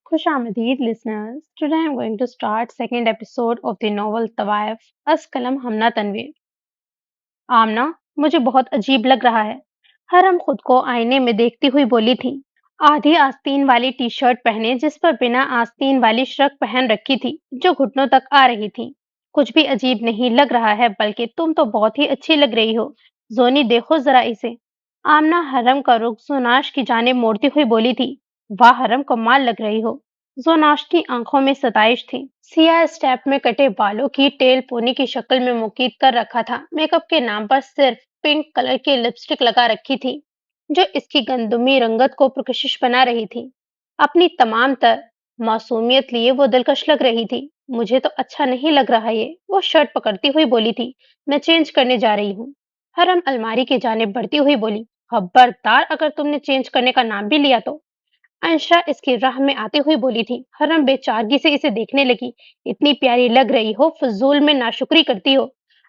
Khush Ahmadid listeners, today I'm going to start second episode of the novel Tawaif, As Kalam Hamna Tanveer. आमना, मुझे बहुत अजीब लग रहा है। हरम खुद को आईने में देखती हुई बोली थी। आधी आस्तीन वाली टी शर्ट पहने जिस पर बिना आस्तीन वाली श्रग पहन रखी थी जो घुटनों तक आ रही थी। कुछ भी अजीब नहीं लग रहा है, बल्कि तुम तो बहुत ही अच्छी लग रही हो। जोनी, देखो जरा इसे। आमना हरम का रुख जोनाश की जाने मोड़ती हुई बोली थी। वाह हरम, कमाल लग रही हो। जोनाश की आंखों में सताइश थी। सिया स्टेप में कटे बालों की टेल पोनी की शक्ल में मुकीद कर रखा था। मेकअप के नाम पर सिर्फ पिंक कलर की लिपस्टिक लगा रखी थी जो इसकी गंदुमी रंगत को प्रकशिश बना रही थी। अपनी तमाम तर मासूमियत लिए वो दिलकश लग रही थी। मुझे तो अच्छा नहीं लग रहा ये, वो शर्ट पकड़ती हुई बोली थी। मैं चेंज करने जा रही हूँ। हरम अलमारी की जानिब बढ़ती हुई बोली। खबरदार, अगर तुमने चेंज करने का नाम भी लिया तो। अंशा इसकी राह में आते हुए बोली थी। हरम बेचारगी से इसे देखने लगी। इतनी प्यारी लग रही हो, फजूल में नाशुक्री करती हो।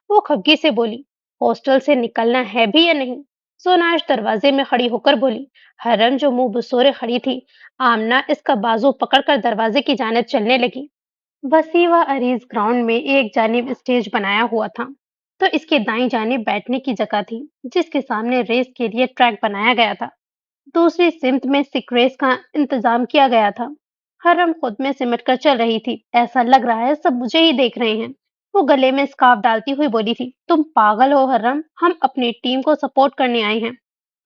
वो खफगी से बोली। हॉस्टल से निकलना है भी या नहीं? सोनाश दरवाजे में खड़ी होकर बोली। हरम जो मुंह बसोरे खड़ी थी, आमना इसका बाजू पकड़कर दरवाजे की जानिब चलने लगी। वसी व अरीज ग्राउंड में एक जानिब स्टेज बनाया हुआ था, तो इसके दाईं जानिब बैठने की जगह थी जिसके सामने रेस के लिए ट्रैक बनाया गया था। दूसरी सिमत में सिक रेस का इंतजाम किया गया था। हरम खुद में सिमट कर चल रही थी। ऐसा लग रहा है सब मुझे ही देख रहे हैं। वो गले में स्कार्फ डालती हुई बोली थी। तुम पागल हो हरम, हम अपनी टीम को सपोर्ट करने आए हैं।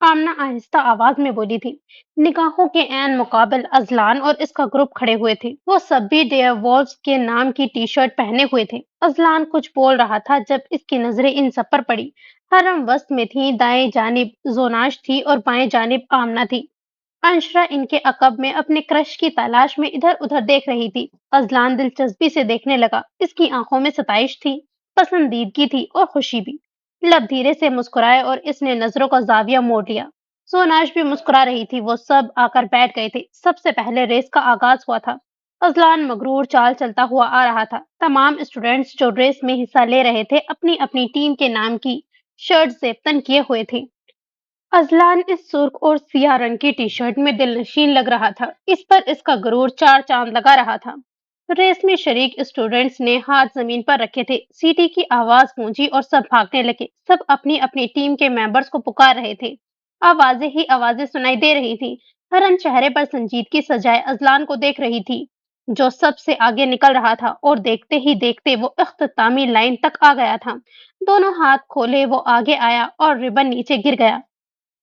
आमना आहिस्ता आवाज में बोली थी। निगाहों के ऐन मुकाबिल अजलान और इसका ग्रुप खड़े हुए थे। वो सब भी डेयर वॉल्स के नाम की टी शर्ट पहने हुए थे। अजलान कुछ बोल रहा था जब इसकी नजरें इन सब पर पड़ी। हरम वस्त में थी, दाएं जानिब जोनाश थी और बाएं जानिब आमना थी। अंशरा इनके अकब में अपने क्रश की तलाश में इधर उधर देख रही थी। अजलान दिलचस्पी से देखने लगा। इसकी आंखों में सताइश थी, पसंदीदगी थी और खुशी भी। लब धीरे से मुस्कुराए और इसने नजरों का जाविया मोड़ लिया। सोनाश भी मुस्कुरा रही थी। वो सब आकर बैठ गए थे। सबसे पहले रेस का आगाज हुआ था। अजलान मगरूर चाल चलता हुआ आ रहा था। तमाम स्टूडेंट्स जो रेस में हिस्सा ले रहे थे अपनी अपनी टीम के नाम की शर्ट जेबतन किए हुए थे। अजलान इस सुर्ख और सियाह रंग की टी शर्ट में दिलनशीन लग रहा था। इस पर इसका गुरूर चार चांद लगा रहा था। रेस में शरीक स्टूडेंट्स ने हाथ जमीन पर रखे थे। सीटी की आवाज गूंजी और सब भागने लगे। सब अपनी अपनी टीम के मेंबर्स को पुकार रहे थे। आवाजें ही आवाजें सुनाई दे रही थी। हरम चेहरे पर संजीदगी सजाए अजलान को देख रही थी जो सबसे आगे निकल रहा था, और देखते ही देखते वो इख्तितामी लाइन तक आ गया था। दोनों हाथ खोले वो आगे आया और रिबन नीचे गिर गया।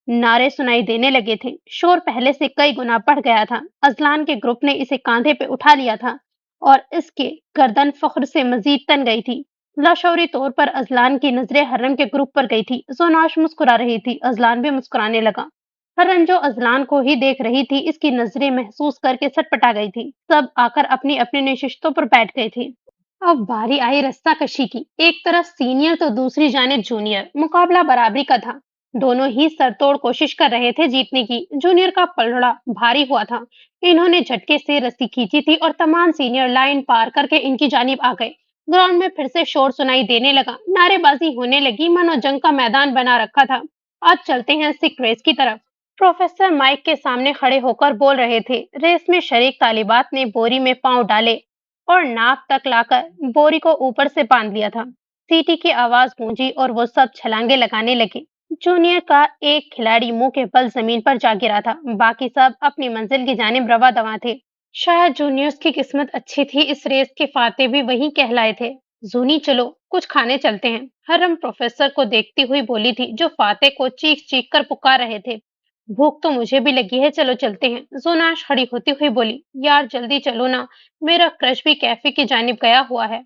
नारे सुनाई देने लगे थे। शोर पहले से कई गुना बढ़ गया था। अजलान के ग्रुप ने इसे कांधे पे उठा लिया था और इसके गर्दन फख्र से मजीद तन गई थी। लाशौरी तौर पर अजलान की नजरें हरम के ग्रुप पर गई थी। जोनाश मुस्कुरा रही थी। अजलान भी मुस्कुराने लगा। हरम जो अजलान को ही देख रही थी, इसकी नजरें महसूस करके सटपटा गई थी। सब आकर अपनी अपनी नशिस्तों पर बैठ गए थे। अब बारी आई रस्सा कशी की। एक तरफ सीनियर तो दूसरी जानिब जूनियर। मुकाबला बराबरी का था। दोनों ही सरतोड़ कोशिश कर रहे थे जीतने की। जूनियर का पलड़ा भारी हुआ था। इन्होंने झटके से रस्सी खींची थी और तमाम सीनियर लाइन पार करके इनकी जानिब आ गए। ग्राउंड में फिर से शोर सुनाई देने लगा। नारेबाजी होने लगी, मानो जंग का मैदान बना रखा था। आज चलते हैं सिक रेस की तरफ। प्रोफेसर माइक के सामने खड़े होकर बोल रहे थे। रेस में शरीक तालिबात ने बोरी में पांव डाले और नाक तक लाकर बोरी को ऊपर से बांध लिया था। सीटी की आवाज गूंजी और वो सब छलांगे लगाने लगे। जूनियर का एक खिलाड़ी मुंह के बल जमीन पर जा गिरा था। बाकी सब अपनी मंजिल की जानिब रवा दवा थे। शायद जूनियर्स की किस्मत अच्छी थी, इस रेस के फाते भी वही कहलाए थे। जूनी, चलो कुछ खाने चलते हैं। हरम प्रोफेसर को देखती हुई बोली थी जो फाते को चीख चीख कर पुकार रहे थे। भूख तो मुझे भी लगी है, चलो चलते हैं। जोनाश खड़ी होती हुई बोली। यार जल्दी चलो ना, मेरा क्रश भी कैफे की जानिब गया हुआ है।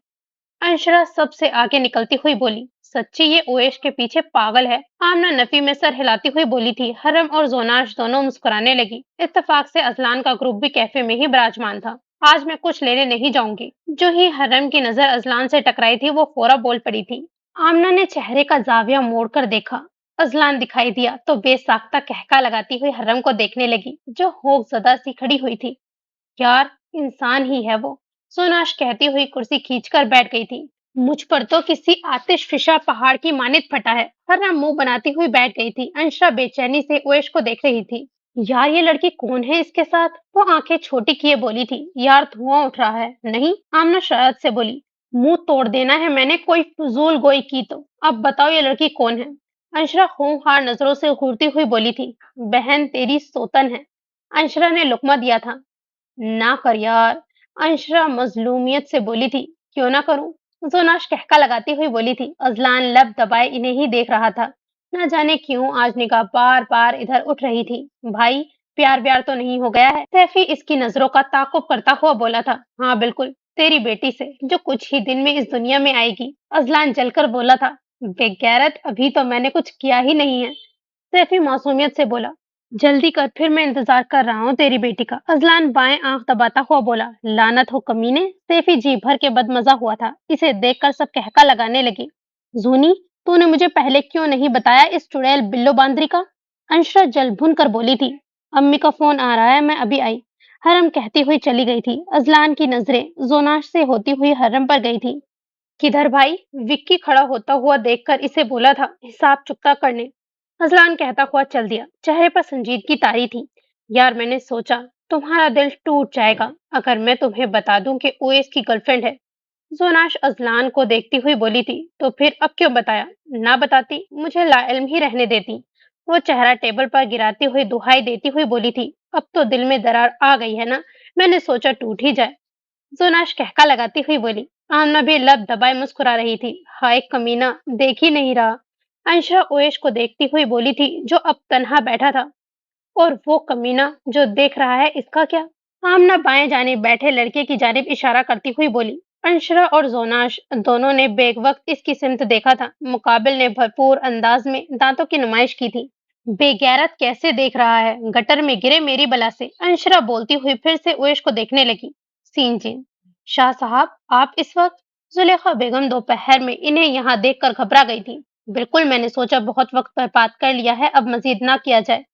अंशरा सबसे आगे निकलती हुई बोली। सच्ची ये ओएश के पीछे पागल है। आमना नफी में सर हिलाती हुई बोली थी। हरम और जोनाश दोनों मुस्कुराने लगी। इत्तेफाक से अजलान का ग्रुप भी कैफे में ही विराजमान था। आज मैं कुछ लेने नहीं जाऊंगी। जो ही हरम की नजर अजलान से टकराई थी वो फौरा बोल पड़ी थी। आमना ने चेहरे का जाविया मोड़कर देखा। अजलान दिखाई दिया तो बेसाख्ता कहका लगाती हुई हरम को देखने लगी जो होशजदा सी खड़ी हुई थी। यार, इंसान ही है वो, सोनाश कहती हुई कुर्सी खींचकर बैठ गई थी। मुझ पर तो किसी आतिशफिशा पहाड़ की मानित फटा है। हर्रा मुंह बनाती हुई बैठ गई थी। अंशरा बेचैनी से ओएश को देख रही थी। यार ये लड़की कौन है इसके साथ? वो आंखें छोटी किए बोली थी। यार धुआं उठ रहा है। नहीं, आमना शरारत से बोली। मुंह तोड़ देना है मैंने कोई फजूल गोई की तो। अब बताओ ये लड़की कौन है? अंशरा होनहार नजरों से घूरती हुई बोली थी। बहन तेरी सोतन है। अंशरा ने लुकमा दिया था। ना कर यार। अंशरा मजलूमियत से बोली थी। क्यों ना करूं? जोनाश कहका लगाती हुई बोली थी। अजलान लब दबाए इन्हें ही देख रहा था। ना जाने क्यों आज निगाह बार बार इधर उठ रही थी। भाई, प्यार व्यार तो नहीं हो गया है? सैफी इसकी नजरों का ताकुब करता हुआ बोला था। हाँ बिल्कुल, तेरी बेटी से जो कुछ ही दिन में इस दुनिया में आएगी। अजलान जलकर बोला था। बेगैरत, अभी तो मैंने कुछ किया ही नहीं है। सैफी मासूमियत से बोला। जल्दी कर, फिर मैं इंतजार कर रहा हूँ तेरी बेटी का। अजलान बाएं आंख दबाता हुआ बोला। लानत हो कमीने। सैफी जी भर के बदमजा हुआ था। इसे देखकर सब कहका लगाने लगे। जूनी, तूने मुझे पहले क्यों नहीं बताया इस चुड़ैल बिल्लो बांदरी का? अंशरा जल भुन कर बोली थी। अम्मी का फोन आ रहा है, मैं अभी आई। हरम कहती हुई चली गई थी। अजलान की नजरें जोनाश से होती हुई हरम पर गई थी। किधर भाई? विक्की खड़ा होता हुआ देखकर इसे बोला था हिसाब चुकता करने। अजलान कहता हुआ चल दिया। चेहरे पर संजीदगी तारी थी। यार मैंने सोचा तुम्हारा दिल टूट जाएगा अगर मैं तुम्हें बता दूं कि ओएस की गर्लफ्रेंड है। जोनाश अजलान को देखती हुई बोली थी। तो फिर अब क्यों बताया? ना बताती मुझे लाइल्म ही रहने देती। वो चेहरा टेबल पर गिराती हुई दुहाई देती हुई बोली थी। अब तो दिल में दरार आ गई है ना, मैंने सोचा टूट ही जाए। जोनाश कहका लगाती हुई बोली। आमना भी लब दबाए मुस्कुरा रही थी। हाय कमीना, देख ही नहीं रहा। अंशा ओएश को देखती हुई बोली थी जो अब तन्हा बैठा था। और वो कमीना जो देख रहा है इसका क्या? आमना बाएं जानिब बैठे लड़के की जानिब इशारा करती हुई बोली। अंशरा और जोनाश दोनों ने बेवक्त इसकी सिमत देखा था। मुकाबिल ने भरपूर अंदाज में दांतों की नुमाइश की थी। बेगैरत कैसे देख रहा है, गटर में गिरे मेरी बला से। अंशरा बोलती हुई फिर से ओएश को देखने लगी। Scene gene. शाह साहब, आप इस वक्त? जुलेखा बेगम दोपहर में इन्हें यहाँ देखकर घबरा गई थी। बिल्कुल, मैंने सोचा बहुत वक्त बर्बाद कर लिया है, अब मजीद ना किया जाए।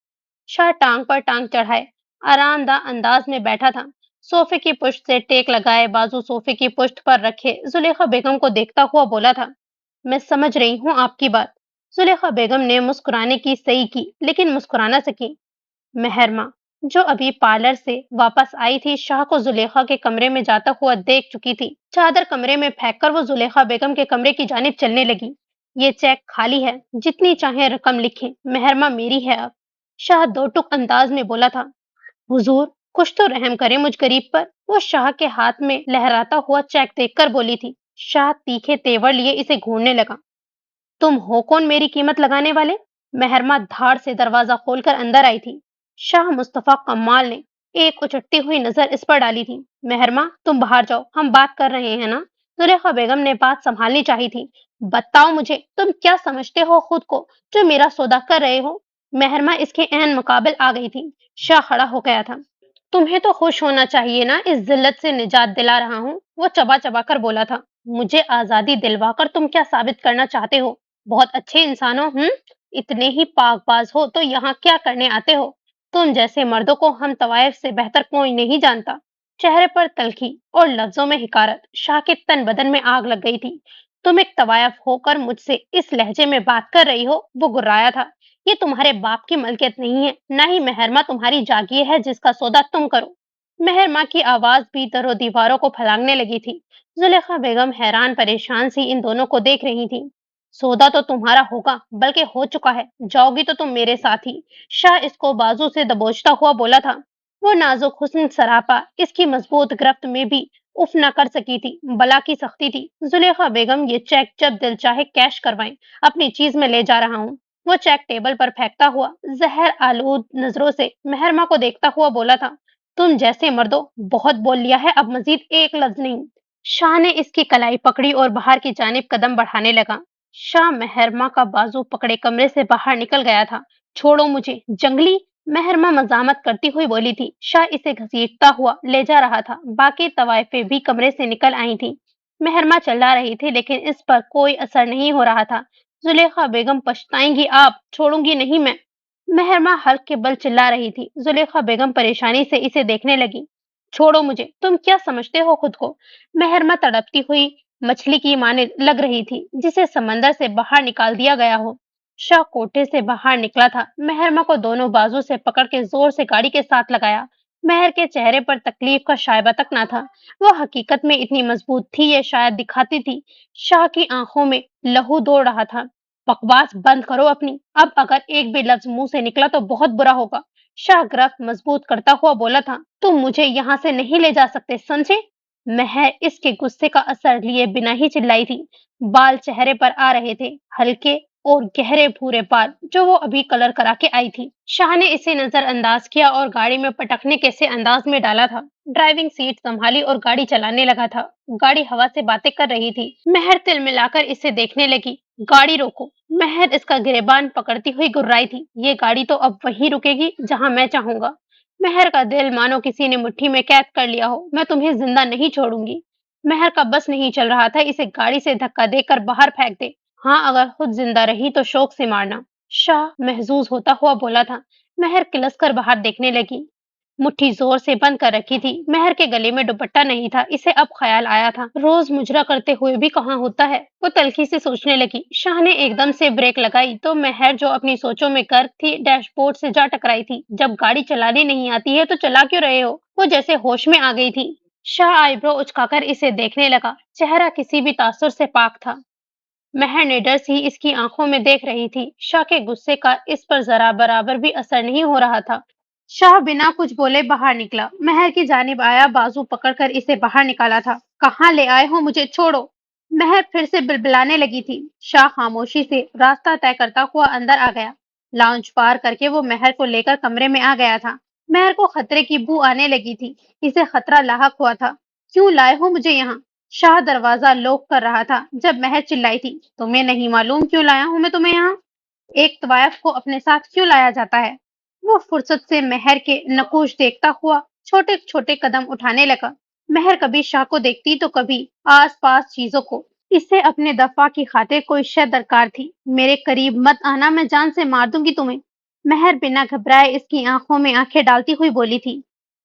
शाह टांग पर टांग चढ़ाए आरामदा अंदाज में बैठा था। सोफे की पुश्त से टेक लगाए बाजू सोफे की पुश्त पर रखे जुलेखा बेगम को देखता हुआ बोला था। मैं समझ रही हूँ आपकी बात। जुलेखा बेगम ने मुस्कुराने की सही की लेकिन मुस्कुरा न सकी। मेहरमा, जो अभी पार्लर से वापस आई थी, शाह को जुलेखा के कमरे में जाता हुआ देख चुकी थी। चादर कमरे में फेंककर वो जुलेखा बेगम के कमरे की जानिब चलने लगी। ये चेक खाली है, जितनी चाहे रकम लिखें, मेहरमा मेरी है अब। शाह दो टुक अंदाज में बोला था। हुजूर, कुछ तो रहम करें मुझ गरीब पर। वो शाह के हाथ में लहराता हुआ चेक देखकर बोली थी। शाह तीखे तेवर लिए इसे घूरने लगा। तुम हो कौन मेरी कीमत लगाने वाले? मेहरमा धाड़ से दरवाजा खोलकर अंदर आई थी। शाह मुस्तफा कमाल ने एक उचटती हुई नजर इस पर डाली थी। मेहरमा, तुम बाहर जाओ, हम बात कर रहे हैं ना। जुलेखा बेगम ने बात संभालनी चाहिए थी। बताओ मुझे, तुम क्या समझते हो खुद को जो मेरा सौदा कर रहे हो? मेहरमा इसके एन मुकाबिल आ गई थी। शाह खड़ा हो गया था। तुम्हें तो खुश होना चाहिए ना, इस जिल्लत से निजात दिला रहा हूँ। वो चबा चबा कर बोला था। मुझे आजादी दिलवाकर तुम क्या साबित करना चाहते हो? बहुत अच्छे इंसान हो, इतने ही पाकबाज हो तो यहाँ क्या करने आते हो? तुम जैसे मर्दों को हम तवायफ से बेहतर कोई नहीं जानता। चेहरे पर तलखी और लफ्जों में हिकारत। शाह के तन बदन में आग लग गई थी। तुम एक तवायफ होकर मुझसे इस लहजे में बात कर रही हो? वो गुर्राया था। ये तुम्हारे बाप की मलकियत नहीं है, ना ही मेहरमा तुम्हारी जागीर है जिसका सौदा तुम करो। मेहरमा की आवाज भी दरो दीवारों को फलांगने लगी थी। जुलेखा बेगम हैरान परेशान सी इन दोनों को देख रही थी। सौदा तो तुम्हारा होगा, बल्कि हो चुका है। जाओगी तो तुम मेरे साथ ही। शाह इसको बाजू से दबोचता हुआ बोला था। वो नाजुक हुस्न सरापा इसकी मजबूत गिरफ्त में भी उफ न कर सकी थी। बला की सख्ती थी। जुलेखा बेगम, ये चेक जब दिल चाहे कैश करवाएं, अपनी चीज में ले जा रहा हूँ। वो चेक टेबल पर फेंकता हुआ जहर आलूद नजरों से मेहरमा को देखता हुआ बोला था। तुम जैसे मर्दों, बहुत बोल लिया है, अब मजीद एक लफ्ज नहीं। शाह ने इसकी कलाई पकड़ी और बाहर की जानिब कदम बढ़ाने लगा। शाह मेहरमा का बाजू पकड़े कमरे से बाहर निकल गया था। छोड़ो मुझे, जंगली। मेहरमा मजामत करती हुई बोली थी। शाह इसे घसीटता हुआ ले जा रहा था। बाकी तवाइफे भी कमरे से निकल आई थी। मेहरमा चिल्ला रही थी लेकिन इस पर कोई असर नहीं हो रहा था। जुलेखा बेगम, पछताएंगी आप, छोड़ूंगी नहीं मैं। मेहरमा हल्क के बल चिल्ला रही थी। जुलेखा बेगम परेशानी से इसे देखने लगी। छोड़ो मुझे, तुम क्या समझते हो खुद को? मेहरमा तड़पती हुई मछली की माने लग रही थी जिसे समंदर से बाहर निकाल दिया गया हो। शाह कोठे से बाहर निकला था। मेहरमा को दोनों बाजू से पकड़ के जोर से गाड़ी के साथ लगाया। मेहर के चेहरे पर तकलीफ का शायबा तक ना था। वो हकीकत में इतनी मजबूत थी, ये शायद दिखाती थी। शाह की आंखों में लहू दौड़ रहा था। बकवास बंद करो अपनी। अब अगर एक भी लफ्ज मुंह से निकला तो बहुत बुरा होगा। शाह गिरफ्त मजबूत करता हुआ बोला था। तुम मुझे यहाँ से नहीं ले जा सकते, समझे? महर इसके गुस्से का असर लिए बिना ही चिल्लाई थी। बाल चेहरे पर आ रहे थे, हल्के और गहरे भूरे बाल जो वो अभी कलर करा के आई थी। शाह ने इसे नजरअंदाज किया और गाड़ी में पटकने कैसे अंदाज में डाला था। ड्राइविंग सीट संभाली और गाड़ी चलाने लगा था। गाड़ी हवा से बातें कर रही थी। महर तिल मिलाकर इसे देखने लगी। गाड़ी रोको। महर इसका गिरेबान पकड़ती हुई गुर्राई थी। ये गाड़ी तो अब वहीं रुकेगी जहां मैं चाहूंगा। महर का दिल मानो किसी ने मुट्ठी में कैद कर लिया हो। मैं तुम्हें जिंदा नहीं छोड़ूंगी। महर का बस नहीं चल रहा था, इसे गाड़ी से धक्का देकर बाहर फेंक दे। हाँ, अगर खुद जिंदा रही तो शौक से मारना। शाह महजूज होता हुआ बोला था। महर किलस कर बाहर देखने लगी। मुट्ठी जोर से बंद कर रखी थी। महर के गले में दुपट्टा नहीं था। इसे अब ख्याल आया था, रोज मुजरा करते हुए भी कहाँ होता है। वो तल्खी से सोचने लगी। शाह ने एकदम से ब्रेक लगाई तो महर जो अपनी सोचों में गर्क थी, डैशबोर्ड से जा टकराई थी। जब गाड़ी चलानी नहीं आती है तो चला क्यों रहे हो? वो जैसे होश में आ गई थी। शाह आईब्रो उचकाकर इसे देखने लगा। चेहरा किसी भी तासुर से पाक था। महर निडर सी इसकी आंखों में देख रही थी। शाह के गुस्से का इस पर जरा बराबर भी असर नहीं हो रहा था। शाह बिना कुछ बोले बाहर निकला। महर की जानिब आया, बाजू पकड़कर इसे बाहर निकाला था। कहाँ ले आए हो मुझे? छोड़ो। महर फिर से बिलबिलाने लगी थी। शाह खामोशी से रास्ता तय करता हुआ अंदर आ गया। लाउंज पार करके वो महर को लेकर कमरे में आ गया था। महर को खतरे की बू आने लगी थी। इसे खतरा लाहक हुआ था। क्यों लाए हो मुझे यहाँ? शाह दरवाजा लॉक कर रहा था जब महर चिल्लाई थी। तुम्हें नहीं मालूम क्यों लाया हूँ मैं तुम्हें यहाँ? एक तवायफ को अपने साथ क्यों लाया जाता है? वो फुर्सत से महर के नकूश देखता हुआ छोटे छोटे कदम उठाने लगा। महर कभी शाह को देखती तो कभी आस पास चीजों को। इससे अपने दफा की खातिर कोई शय दरकार थी। मेरे करीब मत आना, मैं जान से मार दूंगी तुम्हें। महर बिना घबराए इसकी आंखों में आंखें डालती हुई बोली थी।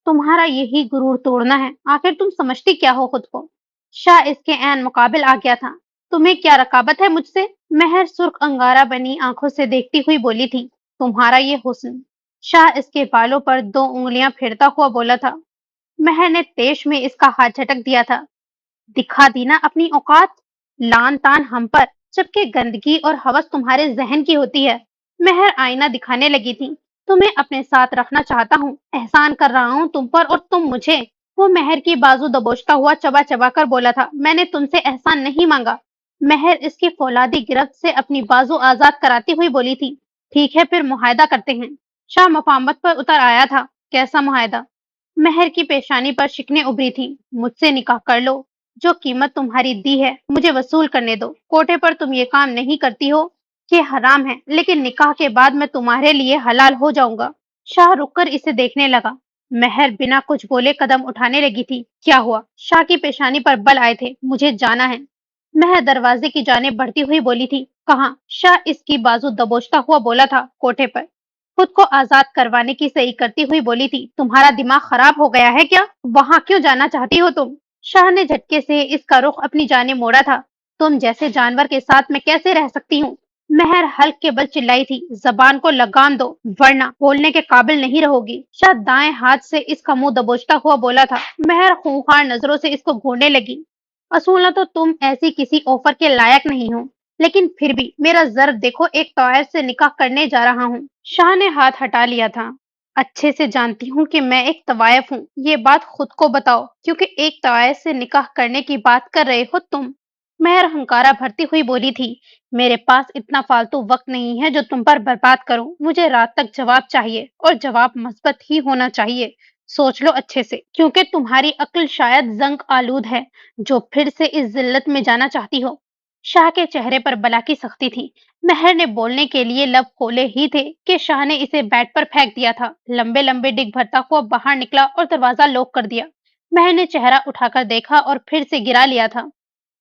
तुम्हारा यही गुरूर तोड़ना है? आखिर तुम समझती क्या हो खुद को? शाह इसके ऐन मुकाबिल आ गया था। तुम्हें क्या रकाबत है मुझसे? महर सुर्ख अंगारा बनी आंखों से देखती हुई बोली थी। तुम्हारा ये हुस्न। शाह इसके बालों पर दो उंगलियां फेरता हुआ बोला था। महर ने तेश में इसका हाथ झटक दिया था। दिखा दी ना अपनी औकात, लान तान हम पर, जबकि गंदगी और हवस तुम्हारे जहन की होती है। महर आईना दिखाने लगी थी। तुम्हें अपने साथ रखना चाहता हूँ, एहसान कर रहा हूँ तुम पर और तुम मुझे। वो महर की बाजू दबोचता हुआ चबा चबा कर बोला था। मैंने तुमसे एहसान नहीं मांगा। महर इसकी फौलादी गिरफ्त से अपनी बाजू आजाद कराती हुई बोली थी। ठीक है, फिर मुआहदा करते हैं। शाह मफाहमत पर उतर आया था। कैसा मुआहदा? महर की पेशानी पर शिकने उभरी थी। मुझसे निकाह कर लो। जो कीमत तुम्हारी दी है मुझे वसूल करने दो। कोटे पर तुम ये काम नहीं करती हो, ये हराम है, लेकिन निकाह के बाद मैं तुम्हारे लिए हलाल हो जाऊंगा। शाह रुककर इसे देखने लगा। महर बिना कुछ बोले कदम उठाने लगी थी। क्या हुआ? शाह की पेशानी पर बल आए थे। मुझे जाना है। महर दरवाजे की जानिब बढ़ती हुई बोली थी। कहाँ? शाह इसकी बाजू दबोचता हुआ बोला था। कोठे पर। खुद को आजाद करवाने की सही करती हुई बोली थी। तुम्हारा दिमाग खराब हो गया है क्या? वहां क्यों जाना चाहती हो तुम? शाह ने झटके से इसका रुख अपनी जानिब मोड़ा था। तुम जैसे जानवर के साथ मैं कैसे रह सकती हूँ? महर हल्क के बल चिल्लाई थी। जबान को लगाम दो, वरना बोलने के काबिल नहीं रहोगी। शाह दाएं हाथ से इसका मुंह दबोचता हुआ बोला था। महर खूंखार नजरों से इसको घूरने लगी। असूला तो तुम ऐसी किसी ऑफर के लायक नहीं हो, लेकिन फिर भी मेरा जर्फ देखो, एक तौर से निकाह करने जा रहा हूँ। शाह ने हाथ हटा लिया था। अच्छे से जानती हूँ कि मैं एक तवायफ हूँ। ये बात खुद को बताओ, क्योंकि एक तवायफ से निकाह करने की बात कर रहे हो तुम। महर हंकारा भरती हुई बोली थी। मेरे पास इतना फालतू वक्त नहीं है जो तुम पर बर्बाद करूं। मुझे रात तक जवाब चाहिए, और जवाब मस्बत ही होना चाहिए। सोच लो अच्छे से, क्योंकि तुम्हारी अक्ल शायद जंग आलूद है, जो फिर से इस जिल्लत में जाना चाहती हो। शाह के चेहरे पर बला की सख्ती थी। महर ने बोलने के लिए लब खोले ही थे कि शाह ने इसे बेड पर फेंक दिया था। लंबे लंबे डिग भरता हुआ बाहर निकला और दरवाजा लॉक कर दिया। महर ने चेहरा उठाकर देखा और फिर से गिरा लिया था।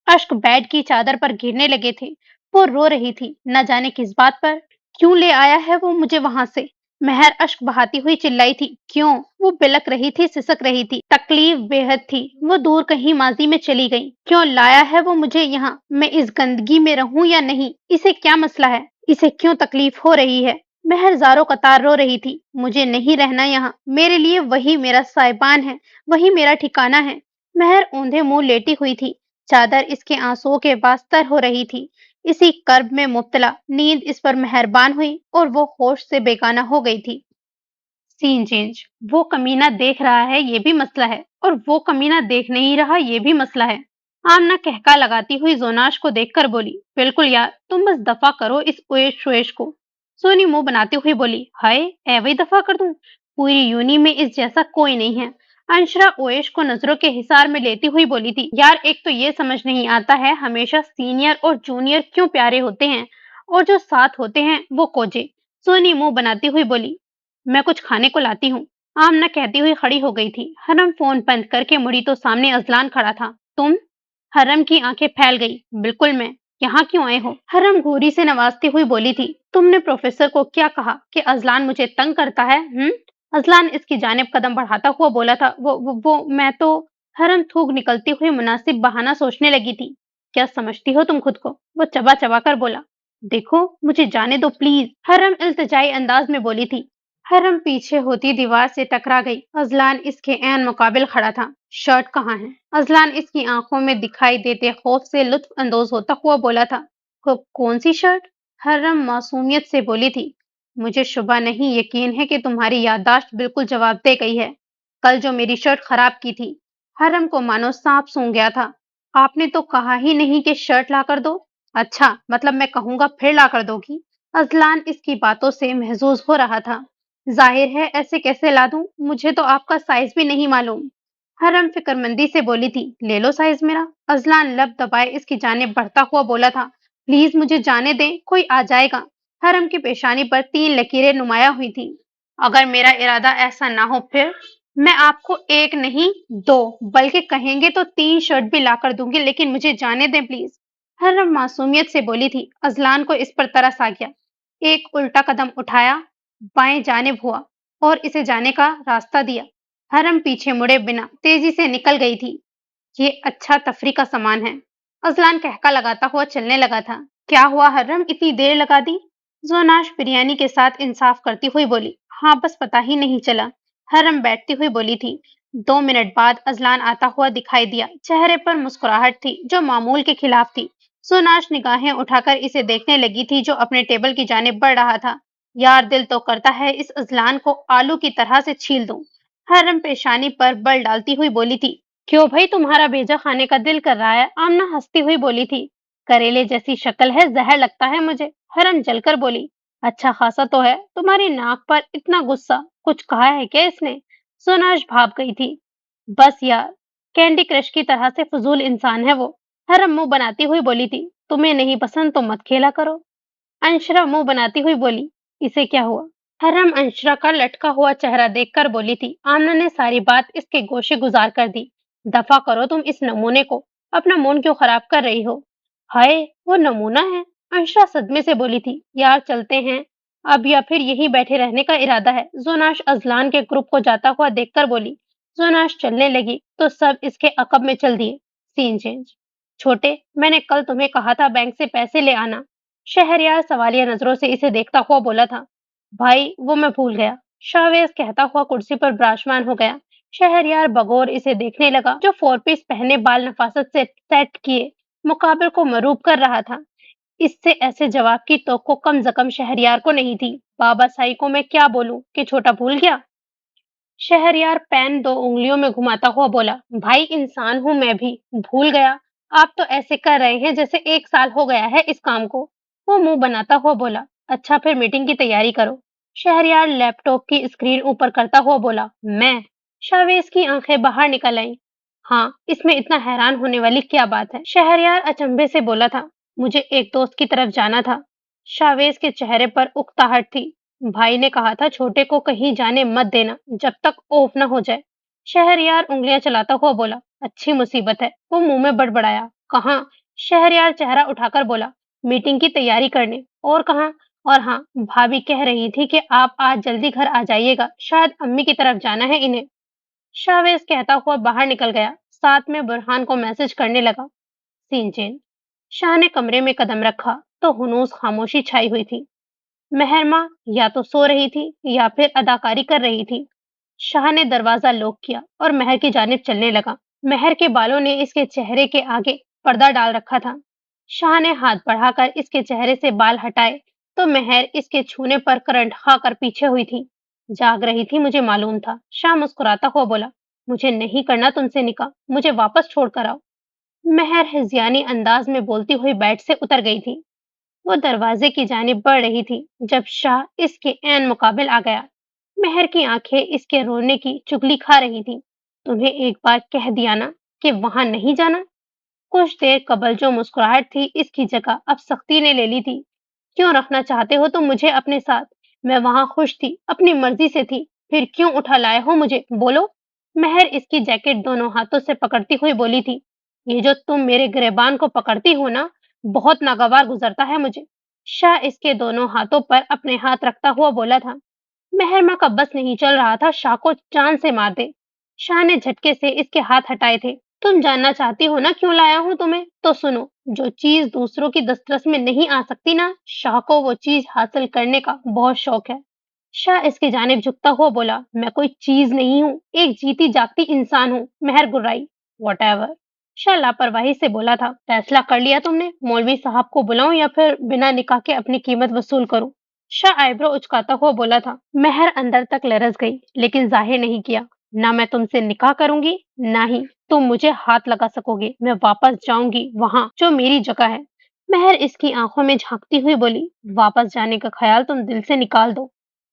अश्क बेड की चादर पर गिरने लगे थे। वो रो रही थी, न जाने किस बात पर। क्यों ले आया है वो मुझे वहां से? महर अश्क बहाती हुई चिल्लाई थी। क्यों? वो बिलक रही थी, सिसक रही थी। तकलीफ बेहद थी। वो दूर कहीं माजी में चली गई। क्यों लाया है वो मुझे यहाँ? मैं इस गंदगी में रहूं या नहीं, इसे क्या मसला है? इसे क्यों तकलीफ हो रही है? महर ज़ारों कतार रो रही थी। मुझे नहीं रहना यहाँ। मेरे लिए वही मेरा साहिबान है, वही मेरा ठिकाना है। महर औंधे मुंह लेटी हुई थी। चादर इसके आंसुओं के वास्तर हो रही थी। इसी कर्ब में मुब्तला नींद इस पर मेहरबान हुई और वो होश से बेगाना हो गई थी। Scene change. वो कमीना देख रहा है ये भी मसला है और वो कमीना देख नहीं रहा ये भी मसला है। आमना कहका लगाती हुई जोनाश को देखकर बोली, बिल्कुल यार, तुम बस दफा करो इस ओएश शोएश को। सोनी मुंह बनाती हुई बोली, हाय, एवं दफा कर दूं? पूरी यूनी में इस जैसा कोई नहीं है। अंशरा ओएश को नजरों के हिसार में लेती हुई बोली थी, यार एक तो ये समझ नहीं आता है हमेशा सीनियर और जूनियर क्यों प्यारे होते हैं और जो साथ होते हैं वो कोजे। सोनी मुंह बनाती हुई बोली, मैं कुछ खाने को लाती हूँ। आमना कहती हुई खड़ी हो गई थी। हरम फोन बंद करके मुड़ी तो सामने अजलान खड़ा था। तुम? हरम की आंखें फैल गई। बिल्कुल मैं। यहाँ क्यों आए हो? हरम घूरी से नवाजती हुई बोली थी। तुमने प्रोफेसर को क्या कहा कि अजलान मुझे तंग करता है? अजलान इसकी जानिब कदम बढ़ाता हुआ बोला था, वो मैं तो। हरम थूक निकलती हुई मुनासिब बहाना सोचने लगी थी। क्या समझती हो तुम खुद को? वो चबा चबा कर बोला। देखो मुझे जाने दो प्लीज। हरम इल्तिजाई अंदाज में बोली थी। हरम पीछे होती दीवार से टकरा गई। अजलान इसके ऐन मुकाबिल खड़ा था। शर्ट कहाँ है? अजलान इसकी आंखों में दिखाई देते खौफ से लुत्फ अंदोज होता हुआ बोला था। कौन सी शर्ट? हरम मासूमियत से बोली थी। मुझे शुबा नहीं, यकीन है कि तुम्हारी याददाश्त बिल्कुल जवाब दे गई है। कल जो मेरी शर्ट खराब की थी। हरम को मानो सांप सूंघ गया था। आपने तो कहा ही नहीं कि शर्ट ला कर दो। अच्छा, मतलब मैं कहूंगा फिर ला कर दोगी? अजलान इसकी बातों से महजूज हो रहा था। जाहिर है, ऐसे कैसे ला दूं? मुझे तो आपका साइज भी नहीं मालूम। हरम फिक्रमंदी से बोली थी, ले लो साइज मेरा। अजलान लब दबाए इसकी जानिब बढ़ता हुआ बोला था, प्लीज मुझे जाने दें, कोई आ जाएगा। हरम की पेशानी पर 3 लकीरें नुमाया हुई थी। अगर मेरा इरादा ऐसा ना हो फिर? मैं आपको एक नहीं, दो, बल्कि कहेंगे तो 3 शर्ट भी ला कर दूंगी, लेकिन मुझे जाने दें प्लीज। हरम मासूमियत से बोली थी। अजलान को इस पर तरस आ गया। एक उल्टा कदम उठाया, बाएं जानिब हुआ और इसे जाने का रास्ता दिया। हरम पीछे मुड़े बिना तेजी से निकल गई थी। ये अच्छा तफरी का सामान है। अजलान कहका लगाता हुआ चलने लगा था। क्या हुआ हर्रम, इतनी देर लगा दी? जोनाश बिरयानी के साथ इंसाफ करती हुई बोली, हाँ बस पता ही नहीं चला। हरम बैठती हुई बोली थी। 2 मिनट बाद अजलान आता हुआ दिखाई दिया। चेहरे पर मुस्कुराहट थी जो मामूल के खिलाफ थी। सोनाश निगाहें उठाकर इसे देखने लगी थी जो अपने टेबल की जानिब बढ़ रहा था। यार दिल तो करता है इस अजलान को आलू की तरह से छील दूं। हरम पेशानी पर बल डालती हुई बोली थी। क्यों भाई, तुम्हारा भेजा खाने का दिल कर रहा है? आमना हंसती हुई बोली थी। करेले जैसी शक्ल है, जहर लगता है मुझे। हरम जलकर बोली, अच्छा खासा तो है। तुम्हारी नाक पर इतना गुस्सा, कुछ कहा है क्या इसने? सोनाश भाप गई थी। बस यार, कैंडी क्रश की तरह से फजूल इंसान है वो। हरम मुंह बनाती हुई बोली थी, तुम्हें नहीं पसंद तो मत खेला करो। अंशरा मुंह बनाती हुई बोली, इसे क्या हुआ? हरम अंशरा का लटका हुआ चेहरा देखकर बोली थी। आमना ने सारी बात इसके गोशे गुजार कर दी। दफा करो तुम इस नमूने को, अपना मूड क्यों खराब कर रही हो? हाय, वो नमूना है? अंशरा सदमे से बोली थी। यार चलते हैं अब, या फिर यहीं बैठे रहने का इरादा है? जोनाश अजलान के ग्रुप को जाता हुआ देखकर बोली। जोनाश चलने लगी तो सब इसके अकब में चल दिए। Scene change. छोटे, मैंने कल तुम्हें कहा था बैंक से पैसे ले आना। शहरयार सवालिया नजरों से इसे देखता हुआ बोला था। भाई वो मैं भूल गया। शाहवेज कहता हुआ कुर्सी पर विराजमान हो गया। शहरयार बगौर इसे देखने लगा जो 4 पीस पहने बाल नफासत से सेट किए मुकाबिल को मरूब कर रहा था। इससे ऐसे जवाब की तो कम से कम शहरयार को नहीं थी। बाबा साई को मैं क्या बोलूं कि छोटा भूल गया? शहरयार पेन 2 उंगलियों में घुमाता हुआ बोला, भाई इंसान हूं मैं भी, भूल गया? आप तो ऐसे कर रहे हैं जैसे 1 साल हो गया है इस काम को। वो मुंह बनाता हुआ बोला, अच्छा फिर मीटिंग की तैयारी करो। शहरयार लैपटॉप की स्क्रीन ऊपर करता हुआ बोला, मैं? शावेज की आंखें बाहर निकल आईं। हाँ, इसमें इतना हैरान होने वाली क्या बात है? शहरयार अचंभे से बोला था, मुझे एक दोस्त की तरफ जाना था। शावेज के चेहरे पर उकताहट थी। भाई ने कहा था छोटे को कहीं जाने मत देना जब तक ऑफ न हो जाए। शहरयार उंगलियां चलाता हुआ बोला, अच्छी मुसीबत है। वो मुंह में बड़बड़ाया, कहाँ? शहरयार चेहरा उठाकर बोला, मीटिंग की तैयारी करने। और कहाँ? और हाँ, भाभी कह रही थी कि आप आज जल्दी घर आ जाइएगा, शायद अम्मी की तरफ जाना है इन्हें। शावेज कहता हुआ बाहर निकल गया। साथ में बुरहान को मैसेज करने लगा। Scene change. शाह ने कमरे में कदम रखा तो हुनूस खामोशी छाई हुई थी। महरमा या तो सो रही थी या फिर अदाकारी कर रही थी। शाह ने दरवाजा लॉक किया और महर की जानिब चलने लगा। महर के बालों ने इसके चेहरे के आगे पर्दा डाल रखा था। शाह ने हाथ बढ़ाकर इसके चेहरे से बाल हटाए तो महर इसके छूने पर करंट खाकर पीछे हुई थी। जाग रही थी, मुझे मालूम था। शाह मुस्कुराता हुआ बोला, मुझे नहीं करना तुमसे निकाह, मुझे वापस छोड़ कर आओ। महर हिज़यानी अंदाज में बोलती हुई बेड से उतर गई थी। वो दरवाजे की जानिब बढ़ रही थी जब शाह इसके ऐन मुकाबिल आ गया। महर की आंखें इसके रोने की चुगली खा रही थीं। तुम्हें एक बार कह दिया ना कि वहां नहीं जाना। कुछ देर कबल जो मुस्कुराहट थी इसकी जगह अब सख्ती ने ले ली थी। क्यों रखना चाहते हो तुम मुझे अपने साथ? मैं वहां खुश थी, अपनी मर्जी से थी, फिर क्यों उठा लाए हो मुझे, बोलो। महर इसकी जैकेट दोनों हाथों से पकड़ती हुई बोली थी, ये जो तुम मेरे गिरेबान को पकड़ती हो ना, बहुत नागवार गुजरता है मुझे। शाह इसके दोनों हाथों पर अपने हाथ रखता हुआ बोला था। महरमा का बस नहीं चल रहा था शाह को जान से मार दे। शाह ने झटके से इसके हाथ हटाए थे। तुम जानना चाहती हो ना क्यों लाया हूं तुम्हें? तो सुनो, जो चीज दूसरों की दस्तरस में नहीं आ सकती ना, शाह को वो चीज हासिल करने का बहुत शौक है। शाह इसकी जानिब झुकता हुआ बोला, मैं कोई चीज नहीं हूँ, एक जीती जागती इंसान हूँ। महर गुर्राई, वॉटेवर। शाह लापरवाही से बोला था, फैसला कर लिया तुमने? मौलवी साहब को बुलाऊं या फिर बिना निकाह के अपनी कीमत वसूल करूं? शाह आईब्रो उचकाता हुआ बोला था। महर अंदर तक लरज गई लेकिन जाहिर नहीं किया। ना मैं तुमसे निकाह करूंगी, ना ही तुम मुझे हाथ लगा सकोगे। मैं वापस जाऊंगी वहां जो मेरी जगह है। महर इसकी आंखों में झांकती हुई बोली, वापस जाने का ख्याल तुम दिल से निकाल दो,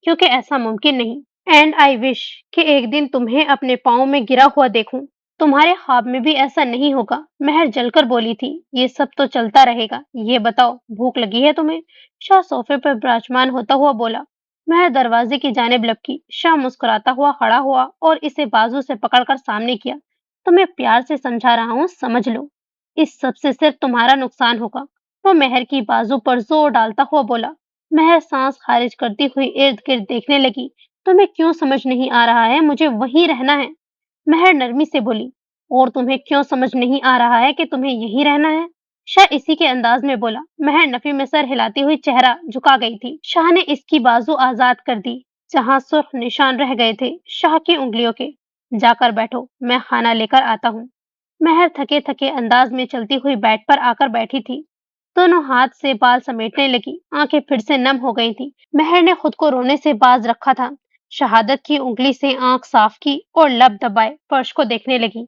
क्योंकि ऐसा मुमकिन नहीं। एंड आई विश कि एक दिन तुम्हें अपने पाँव में गिरा हुआ देखूं। तुम्हारे ख्वाब में भी ऐसा नहीं होगा। महर जलकर बोली थी, ये सब तो चलता रहेगा। ये बताओ, भूख लगी है तुम्हें? शाह सोफे पर विराजमान होता हुआ बोला। महर दरवाजे की जानिब लपकी। शाह मुस्कुराता हुआ खड़ा हुआ और इसे बाजू से पकड़कर सामने किया। तुम्हें प्यार से समझा रहा हूँ, समझ लो। इस सब से सिर्फ तुम्हारा नुकसान होगा। वो महर की बाजू पर जोर डालता हुआ बोला। महर सांस खारिज करती हुई इर्द गिर्द देखने लगी। तुम्हें क्यों समझ नहीं आ रहा है मुझे वहीं रहना है? महर नरमी से बोली, और तुम्हें क्यों समझ नहीं आ रहा है कि तुम्हें यहीं रहना है? शाह इसी के अंदाज में बोला। महर नफी में सर हिलाती हुई चेहरा झुका गई थी। शाह ने इसकी बाजू आजाद कर दी जहां सुर्ख निशान रह गए थे शाह की उंगलियों के। जाकर बैठो, मैं खाना लेकर आता हूँ। महर थके थके अंदाज में चलती हुई बेड पर आकर बैठी थी। दोनों हाथ से बाल समेटने लगी। आंखें फिर से नम हो गई थी। महर ने खुद को रोने से बाज रखा था। शहादत की उंगली से आंख साफ की और लब दबाए फर्श को देखने लगी।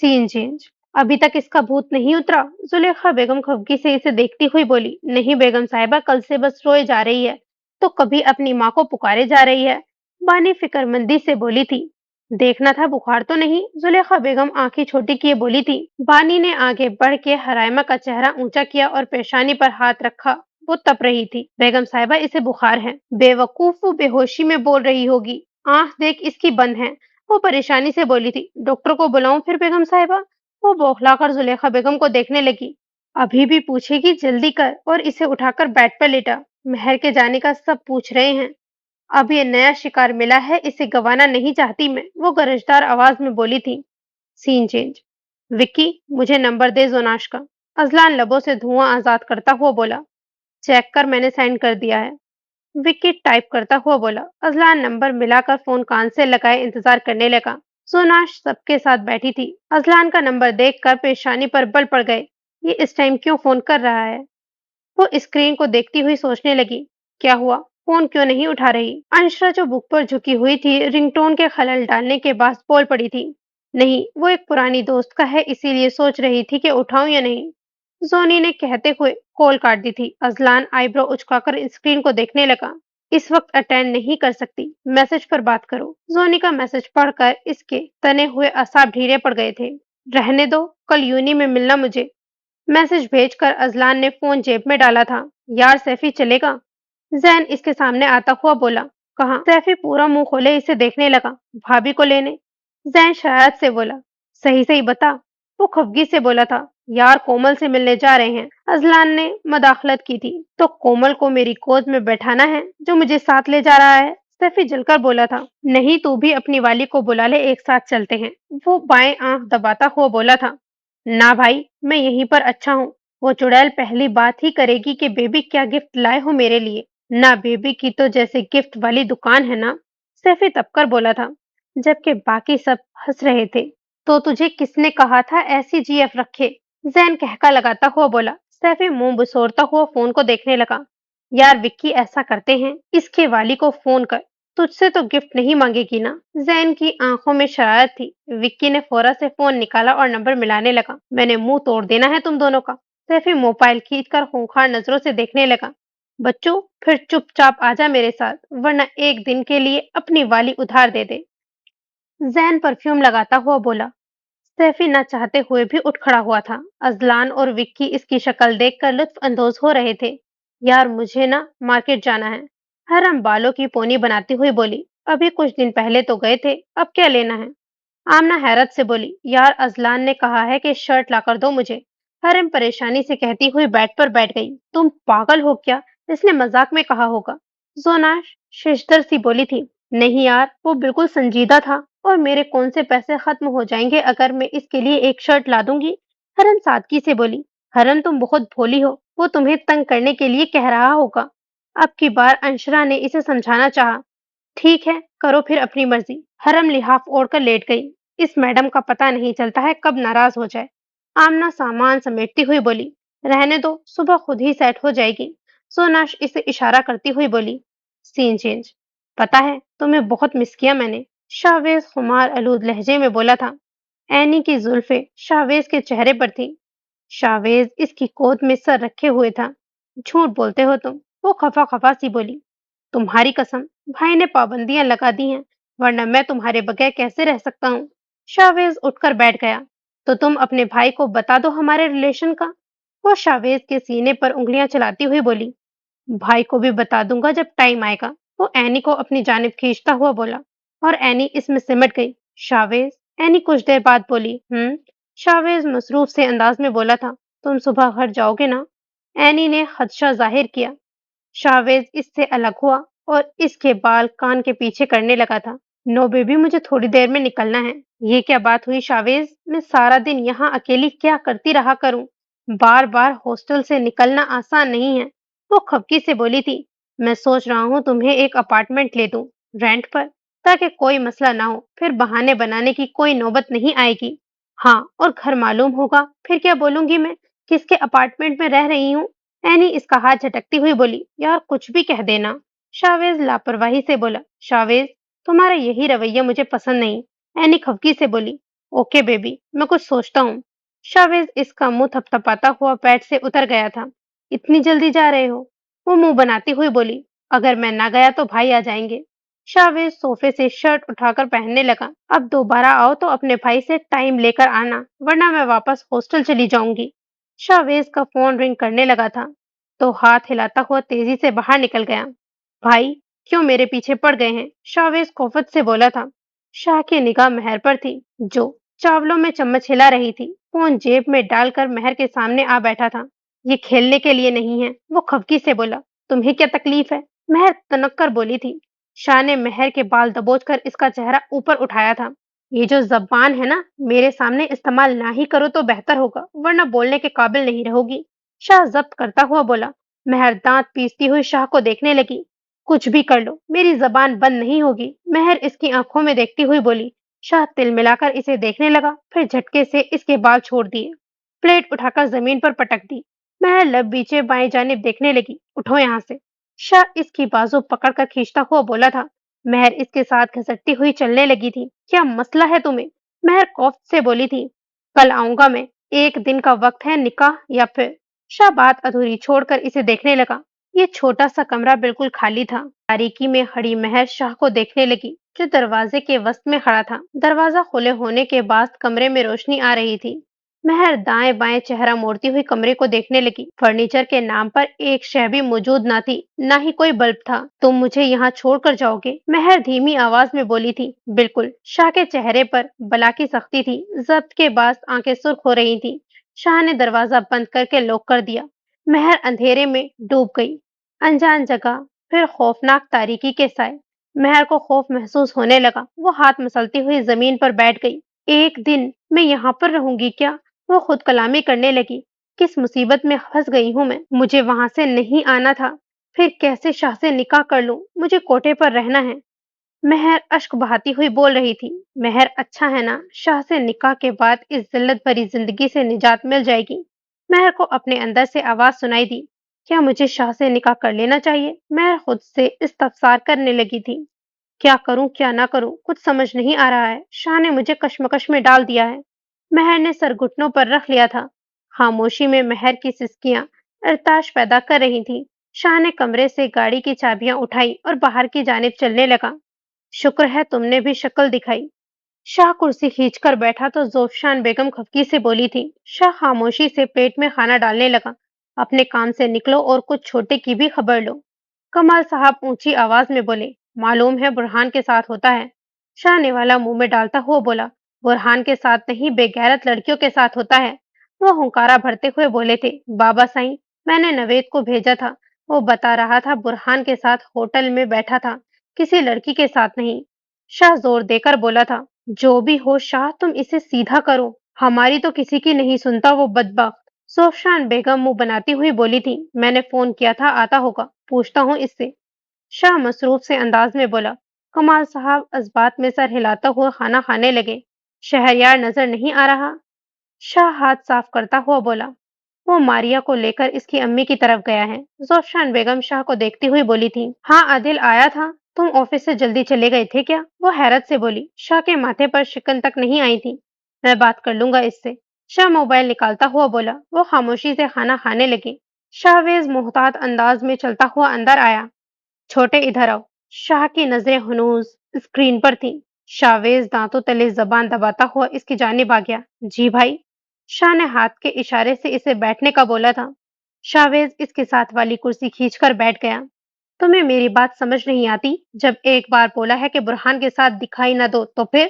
Scene change. अभी तक इसका भूत नहीं उतरा? जुलेखा बेगम खफगी से इसे देखती हुई बोली। नहीं बेगम साहिबा, कल से बस रोए जा रही है, तो कभी अपनी माँ को पुकारे जा रही है। बानी फिक्रमंदी से बोली थी। देखना था बुखार तो नहीं? जुलेखा बेगम आंखें छोटी किए बोली थी। बानी ने आगे बढ़ के हरायमा का चेहरा ऊंचा किया और पेशानी पर हाथ रखा। वो तप रही थी। बेगम साहिबा, इसे बुखार है। बेवकूफ, वो बेहोशी में बोल रही होगी। आंख देख इसकी बंद है। वो परेशानी से बोली थी। डॉक्टर को बुलाऊं फिर बेगम साहिबा? वो बौखलाकर जुलेखा बेगम को देखने लगी। अभी भी पूछेगी? जल्दी कर। और इसे उठाकर बेड पर लेटा। महर के जाने का सब पूछ रहे हैं। अब ये नया शिकार मिला है, इसे गंवाना नहीं चाहती मैं। वो गरजदार आवाज में बोली थी। Scene change. विक्की, मुझे नंबर दे जोनाश का। अजलान लबों से धुआं आजाद करता हुआ बोला। चेक कर, मैंने सेंड कर दिया है। विक्की टाइप करता हुआ बोला। अजलान नंबर मिलाकर फोन कान से लगाए इंतजार करने लगा। सोनाश सबके साथ बैठी थी। अजलान का नंबर देखकर पेशानी पर बल पड़ गए। ये इस टाइम क्यों फोन कर रहा है? वो स्क्रीन को देखती हुई सोचने लगी, क्या हुआ, फोन क्यों नहीं उठा रही? अंशरा जो बुक पर झुकी हुई थी रिंगटोन के खलल डालने के बाद बोल पड़ी थी। नहीं, वो एक पुरानी दोस्त का है, इसीलिए सोच रही थी कि उठाऊं या नहीं। जोनी ने कहते हुए कॉल काट दी थी। अजलान आईब्रो उचकाकर स्क्रीन को देखने लगा। इस वक्त अटेंड नहीं कर सकती, मैसेज पर बात करो। जोनी का मैसेज पढ़कर इसके तने हुए असाब ढीले पड़ गए थे। रहने दो, कल यूनी में मिलना मुझे। मैसेज भेजकर अजलान ने फोन जेब में डाला था। यार सैफी चलेगा? जैन इसके सामने आता हुआ बोला। कहाँ? सैफी पूरा मुंह खोले इसे देखने लगा। भाभी को लेने। जैन शरारत से बोला। सही सही बता। वो खफगी से बोला था। यार कोमल से मिलने जा रहे हैं। अजलान ने मदाखलत की थी। तो कोमल को मेरी गोद में बैठाना है जो मुझे साथ ले जा रहा है? सैफी जलकर बोला था। नहीं, तू भी अपनी वाली को बुला ले, एक साथ चलते हैं। वो बाएं आंख दबाता हुआ बोला था। ना भाई, मैं यहीं पर अच्छा हूँ। वो चुड़ैल पहली बात ही करेगी कि बेबी क्या गिफ्ट लाए हो मेरे लिए। ना, बेबी की तो जैसे गिफ्ट वाली दुकान है ना, सैफी तबकर बोला था, जबकि बाकी सब हंस रहे थे। तो तुझे किसने कहा था ऐसी जीएफ रखे? जैन कहका लगाता हुआ बोला। सैफी मुंह बसोरता हुआ फोन को देखने लगा। यार विक्की, ऐसा करते हैं, इसके वाली को फोन कर, तुझसे तो गिफ्ट नहीं मांगेगी ना? जैन की आंखों में शरारत थी। विक्की ने फौरन से फोन निकाला और नंबर मिलाने लगा। मैंने मुंह तोड़ देना है तुम दोनों का। सैफी मोबाइल खींचकर खूंखार नजरों से देखने लगा। बच्चों, फिर चुपचाप आजा मेरे साथ, वरना एक दिन के लिए अपनी वाली उधार दे दे। जैन परफ्यूम लगाता हुआ बोला। सैफी न चाहते हुए भी उठ खड़ा हुआ था। अजलान और विक्की इसकी शक्ल देखकर लुत्फ अंदोज हो रहे थे। यार मुझे ना मार्केट जाना है। हरम बालों की पोनी बनाती हुई बोली। अभी कुछ दिन पहले तो गए थे, अब क्या लेना है? आमना हैरत से बोली। यार अजलान ने कहा है कि शर्ट लाकर दो मुझे। हरम परेशानी से कहती हुई बेड पर बैठ गई। तुम पागल हो क्या? इसने मजाक में कहा होगा। जोना शिशदर सी बोली थी। नहीं यार, वो बिल्कुल संजीदा था। और मेरे कौन से पैसे खत्म हो जाएंगे अगर मैं इसके लिए एक शर्ट ला दूंगी? हरन सादगी से बोली। हरन तुम बहुत भोली हो, वो तुम्हें तंग करने के लिए कह रहा होगा। अब की बार अंशरा ने इसे समझाना चाहा। ठीक है, करो फिर अपनी मर्जी। हरम लिहाफ ओढ़कर लेट गई। इस मैडम का पता नहीं चलता है कब नाराज हो जाए। आमना सामान समेटती हुई बोली। रहने दो, सुबह खुद ही सेट हो जाएगी। सोनाश इसे इशारा करती हुई बोली। Scene change. पता है, तुम्हें बहुत मिस किया मैंने। शाहवेज खुमार आलूद लहजे में बोला था। एनी की जुल्फे शाहवेज के चेहरे पर थी। शाहवेज इसकी गोद में सर रखे हुए था। झूठ बोलते हो तुम, वो खफा खफा सी बोली। तुम्हारी कसम, भाई ने पाबंदियां लगा दी हैं, वरना मैं तुम्हारे बगैर कैसे रह सकता हूँ? शावेज उठकर बैठ गया। तो तुम अपने भाई को बता दो हमारे रिलेशन का। वो शावेज के सीने पर उंगलियां चलाती हुई बोली। भाई को भी बता दूंगा जब टाइम आएगा। वो एनी को अपनी जानिब खींचता हुआ बोला। और एनी इसमें सिमट गई। शावेज, एनी कुछ देर बाद बोली। शावेज मसरूफ से अंदाज में बोला था। तुम सुबह घर जाओगे ना? एनी ने खदशा जाहिर किया। शावेज इससे अलग हुआ और इसके बाल कान के पीछे करने लगा था। नो बेबी, मुझे थोड़ी देर में निकलना है। ये क्या बात हुई शावेज? मैं सारा दिन यहाँ अकेली क्या करती रहा करूं? बार बार हॉस्टल से निकलना आसान नहीं है। वो खबकी से बोली थी। मैं सोच रहा हूँ तुम्हें एक अपार्टमेंट ले दूं, रेंट पर, ताकि कोई मसला ना हो, फिर बहाने बनाने की कोई नौबत नहीं आएगी। हाँ, और घर मालूम होगा, फिर क्या बोलूंगी मैं, किसके अपार्टमेंट में रह रही हूँ? एनी इसका हाथ झटकती हुई बोली। यार कुछ भी कह देना। शावेज लापरवाही से बोला। शावेज, तुम्हारा यही रवैया मुझे पसंद नहीं। एनी खफकी से बोली। ओके बेबी, मैं कुछ सोचता हूँ। शावेज इसका मुंह थपथपाता हुआ बेड से उतर गया था। इतनी जल्दी जा रहे हो? वो मुंह बनाती हुई बोली। अगर मैं ना गया तो भाई आ जाएंगे। शावेज सोफे से शर्ट उठाकर पहनने लगा। अब दोबारा आओ तो अपने भाई से टाइम लेकर आना, वरना मैं वापस हॉस्टल चली जाऊंगी। शावेज का फोन रिंग करने लगा था, तो हाथ हिलाता हुआ तेजी से बाहर निकल गया। भाई, क्यों मेरे पीछे पड़ गए हैं? शावेज कोफत से बोला था। शाह की निगाह महर पर थी, जो चावलों में चम्मच हिला रही थी। फोन जेब में डालकर महर के सामने आ बैठा था। ये खेलने के लिए नहीं है, वो खफकी से बोला। तुम्हें क्या तकलीफ है? महर तनक कर बोली थी। शाह ने महर के बाल दबोचकर इसका चेहरा ऊपर उठाया था। ये जो जबान है ना, मेरे सामने इस्तेमाल ना ही करो तो बेहतर होगा, वरना बोलने के काबिल नहीं रहोगी। शाह जब्त करता हुआ बोला। महर दांत पीसती हुई शाह को देखने लगी। कुछ भी कर लो, मेरी जबान बंद नहीं होगी। महर इसकी आंखों में देखती हुई बोली। शाह तिल मिलाकर इसे देखने लगा, फिर झटके से इसके बाल छोड़ दिए। प्लेट उठाकर जमीन पर पटक दी। महर लब बीचे बाएं जानिब देखने लगी। उठो यहाँ से। शाह इसकी बाजू पकड़कर खींचता हुआ बोला था। महर इसके साथ घसटती हुई चलने लगी थी। क्या मसला है तुम्हें? महर खौफ से बोली थी। कल आऊंगा मैं, एक दिन का वक्त है, निकाह या फिर? शाह बात अधूरी छोड़कर इसे देखने लगा। ये छोटा सा कमरा बिल्कुल खाली था। तारीकी में खड़ी महर शाह को देखने लगी, जो दरवाजे के वस्त में खड़ा था। दरवाजा खुले होने के बाद कमरे में रोशनी आ रही थी। महर दाएं बाएं चेहरा मोड़ती हुई कमरे को देखने लगी। फर्नीचर के नाम पर एक शय भी मौजूद ना थी, ना ही कोई बल्ब था। तुम मुझे यहाँ छोड़कर जाओगे? महर धीमी आवाज में बोली थी। बिल्कुल। शाह के चेहरे पर बला की सख्ती थी। जब्त के बाद आंखें सुर्ख हो रही थी। शाह ने दरवाजा बंद करके लॉक कर दिया। महर अंधेरे में डूब गई। अनजान जगह, फिर खौफनाक तारीकी के साए। महर को खौफ महसूस होने लगा। वो हाथ मसलती हुई जमीन पर बैठ गई। एक दिन मैं यहाँ पर रहूंगी क्या? वो खुद कलामी करने लगी। किस मुसीबत में फंस गई हूँ मैं। मुझे वहां से नहीं आना था, फिर कैसे शाह से निकाह कर लूं? मुझे कोठे पर रहना है। महर अश्क बहाती हुई बोल रही थी। महर, अच्छा है ना, शाह से निकाह के बाद इस जिल्लत भरी जिंदगी से निजात मिल जाएगी। महर को अपने अंदर से आवाज सुनाई दी। क्या मुझे शाह से निकाह कर लेना चाहिए? महर खुद से इस्तफसार करने लगी थी। क्या करूं क्या ना करूं, कुछ समझ नहीं आ रहा है। शाह ने मुझे कश्मकश में डाल दिया है। महर ने सर घुटनों पर रख लिया था। खामोशी में महर की सिसकियां इरताश पैदा कर रही थीं। शाह ने कमरे से गाड़ी की चाबियां उठाई और बाहर की जानिब चलने लगा। शुक्र है तुमने भी शक्ल दिखाई। शाह कुर्सी खींचकर बैठा तो ज़ोफ़शान बेगम खफकी से बोली थी। शाह खामोशी से प्लेट में खाना डालने लगा। अपने काम से निकलो और कुछ छोटे की भी खबर लो। कमाल साहब ऊंची आवाज में बोले, मालूम है बुरहान के साथ होता है। शाह ने वाला मुंह में डालता हुआ बोला, बुरहान के साथ नहीं, बेगैरत लड़कियों के साथ होता है। वो हुंकारा भरते हुए बोले थे, बाबा साईं, मैंने नवेद को भेजा था। वो बता रहा था बुरहान के साथ होटल में बैठा था, किसी लड़की के साथ नहीं। शाह जोर देकर बोला था, जो भी हो शाह, तुम इसे सीधा करो। हमारी तो किसी की नहीं सुनता वो बदबख्त। सोफशान बेगम मुंह बनाती हुई बोली थी, मैंने फोन किया था, आता होगा, पूछता हूँ इससे। शाह मसरूफ से अंदाज में बोला। कमाल साहब इस बात में सर हिलाता हुआ खाना खाने लगे। शहरयार नजर नहीं आ रहा? शाह हाथ साफ करता हुआ बोला, वो मारिया को लेकर इसकी अम्मी की तरफ गया है। जोशान बेगम शाह को देखती हुई बोली थी, हाँ आदिल आया था। तुम ऑफिस से जल्दी चले गए थे क्या? वो हैरत से बोली। शाह के माथे पर शिकन तक नहीं आई थी। मैं बात कर लूंगा इससे। शाह मोबाइल निकालता हुआ बोला। वो खामोशी से खाना खाने लगी। शाहवेज मोहतात अंदाज में चलता हुआ अंदर आया। छोटे इधर आओ। शाह की नजरें हनूज स्क्रीन पर थी। शाहवेज दांतों तले जबान दबाता हुआ इसकी जानिब आ गया। जी भाई। शाह ने हाथ के इशारे से इसे बैठने का बोला था। शाहवेज इसके साथ वाली कुर्सी खींचकर बैठ गया। तुम्हें मेरी बात समझ नहीं आती? जब एक बार बोला है कि बुरहान के साथ दिखाई न दो तो फिर?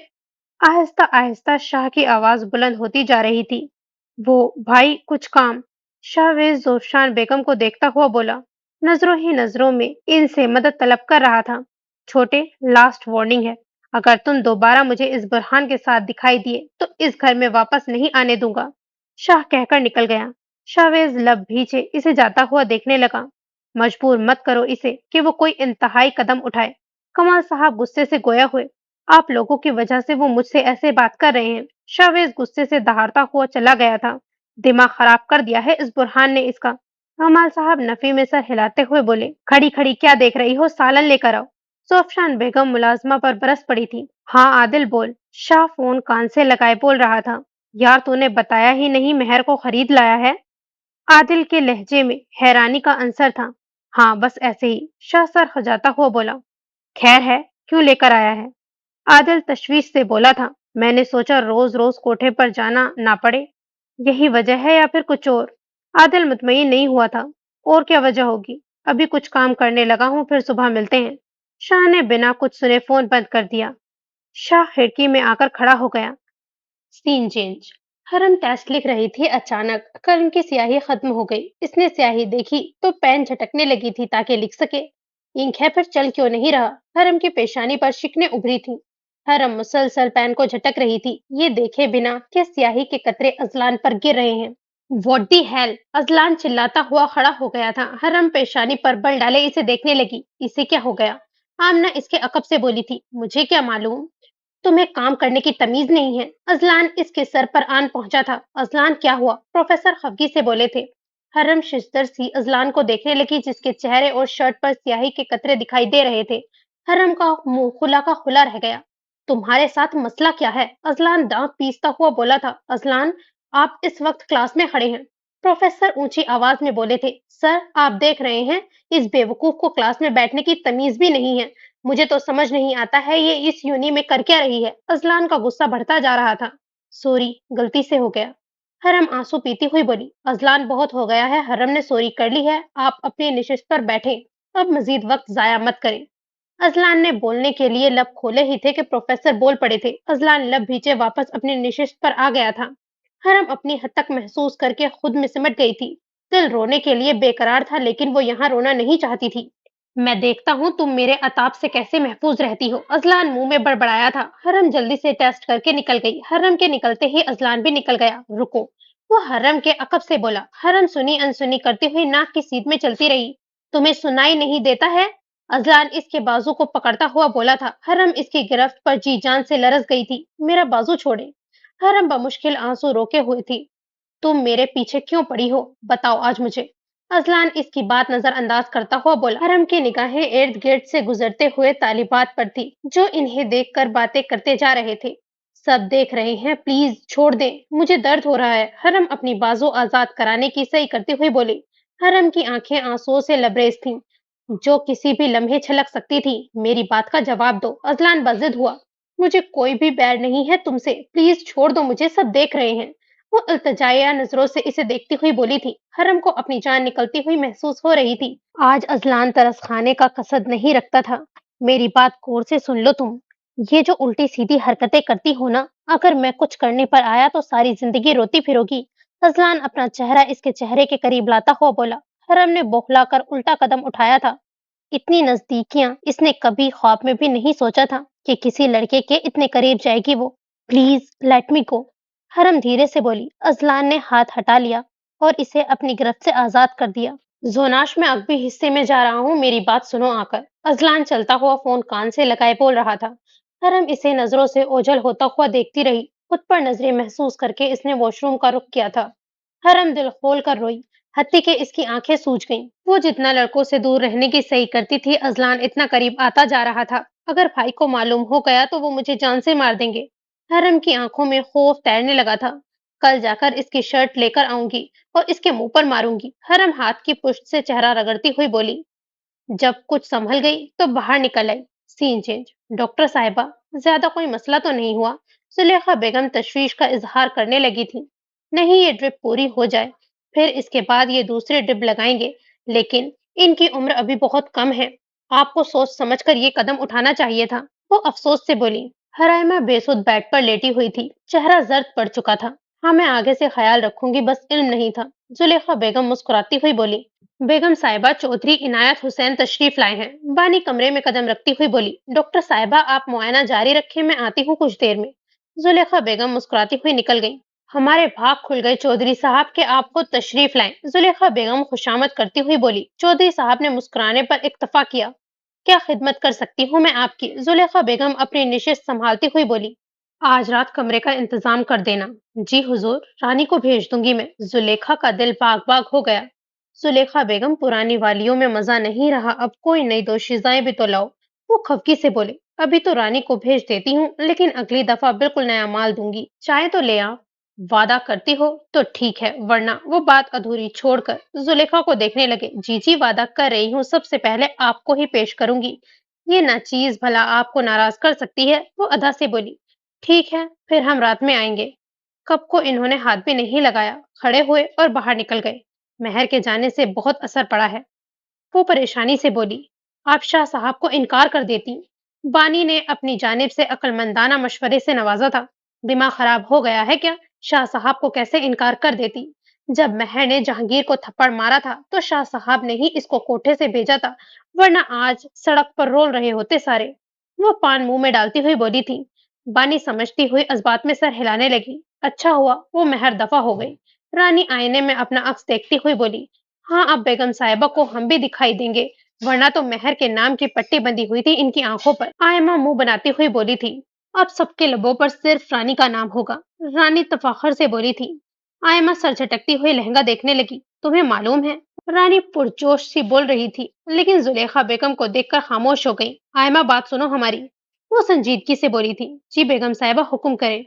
आहिस्ता आहिस्ता शाह की आवाज बुलंद होती जा रही थी। वो भाई कुछ काम। शाहवेज जोशान बेगम को देखता हुआ बोला। नजरों ही नजरों में इनसे मदद तलब कर रहा था। छोटे, लास्ट वार्निंग है। अगर तुम दोबारा मुझे इस बुरहान के साथ दिखाई दिए तो इस घर में वापस नहीं आने दूंगा। शाह कहकर निकल गया। शाहवेज लब भींचे इसे जाता हुआ देखने लगा। मजबूर मत करो इसे कि वो कोई इंतहाई कदम उठाए। कमाल साहब गुस्से से गोया हुए। आप लोगों की वजह से वो मुझसे ऐसे बात कर रहे हैं। शाहवेज गुस्से से दहाड़ता हुआ चला गया था। दिमाग खराब कर दिया है इस बुरहान ने इसका। कमाल साहब नफी में सर हिलाते हुए बोले, खड़ी खड़ी क्या देख रही हो, सालन लेकर आओ। सोफशान बेगम मुलाजमा पर बरस पड़ी थी। हाँ आदिल बोल। शाह फोन कान से लगाए बोल रहा था। यार तूने बताया ही नहीं महर को खरीद लाया है। आदिल के लहजे में हैरानी का अंसर था। हाँ बस ऐसे ही। शाह सर खजाता हुआ बोला। खैर है, क्यों लेकर आया है? आदिल तशवीश से बोला था, मैंने सोचा रोज रोज कोठे पर जाना ना पड़े। यही वजह है या फिर कुछ और? आदिल मुतमईन नहीं हुआ था। और क्या वजह होगी? अभी कुछ काम करने लगा हूँ, फिर सुबह मिलते हैं। शाह ने बिना कुछ सुने फोन बंद कर दिया। शाह खिड़की में आकर खड़ा हो गया। Scene change. हरम टेस्ट लिख रही थी, अचानक कलम की स्याही खत्म हो गई। इसने स्याही देखी तो पेन झटकने लगी थी ताकि लिख सके। इंक है फिर चल क्यों नहीं रहा? हरम की पेशानी पर शिकने उभरी थी। हरम मुसलसल पेन को झटक रही थी, ये देखे बिना कि स्याही के कतरे अजलान पर गिर रहे हैं। What the hello! अजलान चिल्लाता हुआ खड़ा हो गया था। हरम पेशानी पर बल डाले इसे देखने लगी। इसे क्या हो गया? आमना इसके अकब से बोली थी, मुझे क्या मालूम। तुम्हें काम करने की तमीज नहीं है। अजलान इसके सर पर आन पहुंचा था। अजलान क्या हुआ? प्रोफेसर खफगी से बोले थे। हरम शिश्तर सी अजलान को देखने लगी जिसके चेहरे और शर्ट पर स्याही के कतरे दिखाई दे रहे थे। हरम का मुंह खुला का खुला रह गया। तुम्हारे साथ मसला क्या है? अजलान दांत पीसता हुआ बोला था। अजलान, आप इस वक्त क्लास में खड़े हैं। प्रोफेसर ऊंची आवाज में बोले थे, सर आप देख रहे हैं इस बेवकूफ को क्लास में बैठने की तमीज भी नहीं है। मुझे तो समझ नहीं आता है ये इस यूनी में कर क्या रही है। अजलान का गुस्सा बढ़ता जा रहा था। सॉरी, गलती से हो गया। हरम आंसू पीती हुई बोली। अजलान बहुत हो गया है, हरम ने सॉरी कर ली है, आप अपनी निशिस्त पर बैठें। अब मजीद वक्त जाया मत करें। अजलान ने बोलने के लिए लब खोले ही थे कि प्रोफेसर बोल पड़े थे। अजलान लब भींचे वापस अपनी निशिस्त पर आ गया था। हरम अपनी हद तक महसूस करके खुद में सिमट गई थी। दिल रोने के लिए बेकरार था लेकिन वो यहाँ रोना नहीं चाहती थी। मैं देखता हूँ तुम मेरे अताप से कैसे महफूज रहती हो। अजलान मुंह में बड़बड़ाया था। हरम जल्दी से टेस्ट करके निकल गई। हरम के निकलते ही अजलान भी निकल गया। रुको, وہ حرم کے عقب سے بولا۔ حرم سنی انسنی کرتی ہوئی ناک کی سیٹ میں چلتی رہی۔ تمہیں سنائی نہیں دیتا ہے؟ ازلان اس کے بازو کو پکڑتا ہوا بولا تھا۔ حرم اس کی گرفت پر جی جان سے لرز گئی تھی۔ میرا بازو چھوڑے۔ حرم بمشکل آنسو روکے ہوئے تھی۔ تم میرے پیچھے کیوں پڑی ہو؟ بتاؤ آج مجھے۔ ازلان اس کی بات نظر انداز کرتا ہوا بولا۔ حرم کی نگاہیں ارد گرد سے گزرتے ہوئے طالبات پر تھی جو انہیں دیکھ کر باتیں کرتے جا رہے تھے۔ سب دیکھ رہے ہیں، پلیز چھوڑ دیں، مجھے درد ہو رہا ہے۔ حرم اپنی بازو آزاد کرانے کی صحیح کرتے ہوئے بولی۔ حرم کی آنکھیں آنسوؤں سے لبریز تھیں جو کسی بھی لمحے چھلک سکتی تھی۔ میری بات کا جواب دو۔ ازلان بضد ہوا۔ مجھے کوئی بھی بیر نہیں ہے تم سے، پلیز چھوڑ دو مجھے، سب دیکھ رہے ہیں۔ وہ التجائیہ نظروں سے اسے دیکھتی ہوئی بولی تھی۔ حرم کو اپنی جان نکلتی ہوئی محسوس ہو رہی تھی۔ آج ازلان ترس کھانے کا قصد نہیں رکھتا تھا۔ میری بات غور سے سن لو تم۔ یہ جو الٹی سیدھی حرکتیں کرتی ہو نا، اگر میں کچھ کرنے پر آیا تو ساری زندگی روتی پھروگی۔ ازلان اپنا چہرہ اس کے چہرے کے قریب لاتا ہوا بولا۔ حرم نے بوکھلا کر الٹا قدم اٹھایا تھا۔ اتنی نزدیکیاں اس نے کبھی خواب میں بھی نہیں سوچا تھا کہ کسی لڑکے کے اتنے قریب جائے گی وہ۔ پلیز لیٹ می گو، حرم دھیرے سے بولی۔ ازلان نے ہاتھ ہٹا لیا اور اسے اپنی گرفت سے آزاد کر دیا۔ زوناش میں اگبی حصے میں جا رہا ہوں، میری بات سنو آ کر۔ ازلان چلتا ہوا فون کان سے لگائے بول رہا تھا۔ حرم اسے نظروں سے اوجھل ہوتا ہوا دیکھتی رہی۔ خود پر نظریں محسوس کر کے اس نے واش روم کا رخ کیا تھا۔ حرم دل کھول کر روئی، حتیٰ کہ اس کی آنکھیں سوج گئیں۔ وہ جتنا لڑکوں سے دور رہنے کی صحیح کرتی تھی، ازلان اتنا قریب آتا جا رہا تھا۔ اگر بھائی کو معلوم ہو گیا تو وہ مجھے جان سے مار دیں گے۔ حرم کی آنکھوں میں خوف تیرنے لگا تھا۔ کل جا کر اس کی شرٹ لے کر آؤں گی اور اس کے منہ پر ماروں گی۔ حرم ہاتھ کی پشت سے چہرہ رگڑتی ہوئی بولی۔ جب کچھ سنبھل گئی تو باہر نکل آئی۔ سین چینج۔ ڈاکٹر صاحبہ، زیادہ کوئی مسئلہ تو نہیں ہوا؟ زلیخا بیگم تشویش کا اظہار کرنے لگی تھی۔ نہیں، یہ ڈرپ پوری ہو جائے پھر اس کے بعد یہ دوسرے ڈرپ لگائیں گے، لیکن ان کی عمر ابھی بہت کم ہے۔ آپ کو سوچ سمجھ کر یہ قدم اٹھانا چاہیے تھا، وہ افسوس سے بولی۔ حرائمہ بے سود بیڈ پر لیٹی ہوئی تھی، چہرہ زرد پڑ چکا تھا۔ ہاں، میں آگے سے خیال رکھوں گی، بس علم نہیں تھا، زلیخا بیگم مسکراتی ہوئی بولی۔ بیگم صاحبہ، چودھری عنایت حسین تشریف لائے ہیں، بانی کمرے میں قدم رکھتی ہوئی بولی۔ ڈاکٹر صاحبہ، آپ معائنہ جاری رکھیں، میں آتی ہوں کچھ دیر میں۔ زلیخا بیگم مسکراتی ہوئی نکل گئی۔ ہمارے بھاگ کھل گئے چودھری صاحب کہ آپ خود تشریف لائیں، زلیخا بیگم خوشامد کرتی ہوئی بولی۔ چودھری صاحب نے مسکرانے پر اکتفا کیا۔ کیا خدمت کر سکتی ہوں میں آپ کی؟ زلیخا بیگم اپنی نشست سنبھالتی ہوئی بولی۔ آج رات کمرے کا انتظام کر دینا۔ جی حضور، رانی کو بھیج دوں گی میں۔ زلیخا کا دل باغ باغ ہو گیا۔ زلیخا بیگم، پرانی والیوں میں مزہ نہیں رہا، اب کوئی نئی دوشیزائیں بھی تو لاؤ۔ وہ کھوکی سے بولے۔ ابھی تو رانی کو بھیج دیتی ہوں، لیکن اگلی دفعہ بالکل نیا مال دوں گی، چائے تو لے آ۔ وعدہ کرتی ہو تو ٹھیک ہے، ورنہ وہ بات ادھوری چھوڑ کر زلیخا کو دیکھنے لگے۔ جی جی، وعدہ کر رہی ہوں، سب سے پہلے آپ کو ہی پیش کروں گی۔ یہ ناچیز بھلا آپ کو ناراض کر سکتی ہے، وہ ادا سے بولی۔ ٹھیک ہے، پھر ہم رات میں آئیں گے۔ کب کو انہوں نے ہاتھ بھی نہیں لگایا، کھڑے ہوئے اور باہر نکل گئے۔ مہر کے جانے سے بہت اثر پڑا ہے، وہ پریشانی سے بولی۔ آپ شاہ صاحب کو انکار کر دیتی۔ بانی نے اپنی جانب سے عقل مندانہ مشورے سے نوازا تھا۔ دماغ خراب ہو گیا ہے کیا؟ شاہ صاحب کو کیسے انکار کر دیتی؟ جب مہر نے جہانگیر کو تھپڑ مارا تھا تو شاہ صاحب نے ہی اس کو کوٹھے سے بھیجا تھا، ورنہ آج سڑک پر رول رہے ہوتے سارے۔ وہ پان منہ میں ڈالتی ہوئی بولی تھی۔ بانی سمجھتی ہوئی اس بات میں سر ہلانے لگی۔ اچھا ہوا وہ مہر دفع ہو گئی۔ رانی آئینے میں اپنا عکس دیکھتی ہوئی بولی۔ ہاں، اب بیگم صاحبہ کو ہم بھی دکھائی دیں گے، ورنہ تو مہر کے نام کی پٹی بندی ہوئی تھی ان کی آنکھوں پر۔ آئمہ منہ بناتی ہوئی بولی تھی۔ اب سب کے لبوں پر صرف رانی کا نام ہوگا، رانی تفاخر سے بولی تھی۔ آئمہ سر جھٹکتی ہوئی لہنگا دیکھنے لگی۔ تمہیں معلوم ہے؟ رانی پرجوش سی بول رہی تھی، لیکن زلیخا بیگم کو دیکھ کر خاموش ہو گئی۔ آئمہ، بات سنو ہماری، وہ سنجیدگی سے بولی تھی۔ جی بیگم صاحبہ، حکم کریں۔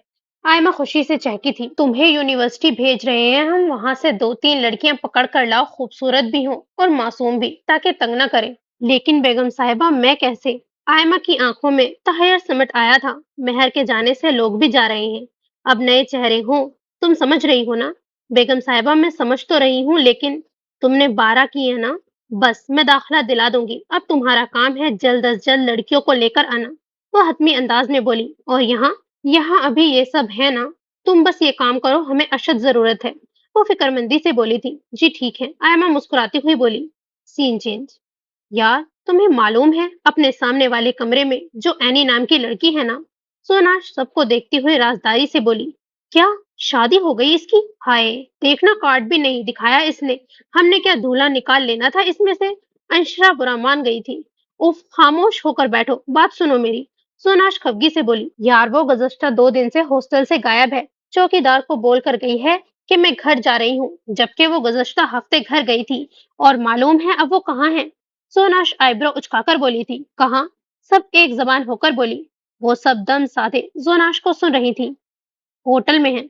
آئمہ خوشی سے چہکی تھی۔ تمہیں یونیورسٹی بھیج رہے ہیں ہم، وہاں سے 2-3 لڑکیاں پکڑ کر لاؤ، خوبصورت بھی ہوں اور معصوم بھی، تاکہ تنگ نہ کریں۔ لیکن بیگم صاحبہ، میں کیسے؟ آئمہ کی آنکھوں میں تحیر سمٹ آیا تھا۔ مہر کے جانے سے لوگ بھی جا رہے ہیں، اب نئے چہرے ہوں، تم سمجھ رہی ہو نا؟ بیگم صاحبہ، میں سمجھ تو رہی ہوں، لیکن تم نے 12 کی ہے نا؟ بس میں داخلہ دلا دوں گی، اب تمہارا کام ہے جلد از جلد لڑکیوں کو لے کر آنا، وہ حتمی انداز میں بولی۔ اور یہاں ابھی یہ سب ہے نا؟ تم بس یہ کام کرو، ہمیں اشد ضرورت ہے، وہ فکر مندی سے بولی تھی۔ جی ٹھیک ہے، آئمہ مسکراتی ہوئی بولی۔ سین چینج۔ یار، تمہیں معلوم ہے اپنے سامنے والے کمرے میں جو اینی نام کی لڑکی ہے نا؟ سوناش سب کو دیکھتی ہوئی رازداری سے بولی۔ کیا؟ शादी हो गई इसकी? हाय, देखना कार्ड भी नहीं दिखाया इसने। हमने क्या दूल्हा निकाल लेना था इसमें से? अंशरा बुरा मान गई थी। उफ, खामोश होकर बैठो, बात सुनो मेरी। सोनाश खफगी से बोली, यार वो गुज़श्ता 2 दिन से हॉस्टल से गायब है। चौकीदार को बोल कर गई है कि मैं घर जा रही हूँ, जबकि वो गुज़श्ता हफ्ते घर गई थी। और मालूम है अब वो कहाँ है? सोनाश आईब्रो उचकाकर बोली थी, कहाँ? सब एक जबान होकर बोली। वो सब दम साधे जोनाश को सुन रही थी। होटल में है,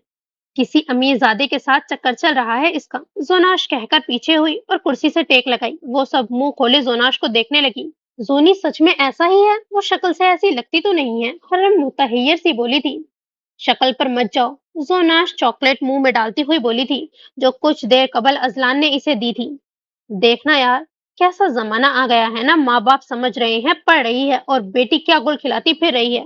किसी अमीरजादे के साथ चक्कर चल रहा है इसका। जोनाश कहकर पीछे हुई और कुर्सी से टेक लगाई। वो सब मुंह खोले जोनाश को देखने लगी। जोनी सच में ऐसा ही है? वो शक्ल से ऐसी लगती तो नहीं है। हरम मुतहैयर सी बोली थी। शक्ल पर मत जाओ। जोनाश चॉकलेट मुंह में डालती हुई बोली थी, जो कुछ देर कबल अजलान ने इसे दी थी। देखना यार, कैसा जमाना आ गया है ना, माँ बाप समझ रहे हैं, पढ़ रही है और बेटी क्या गुल खिलाती फिर रही है।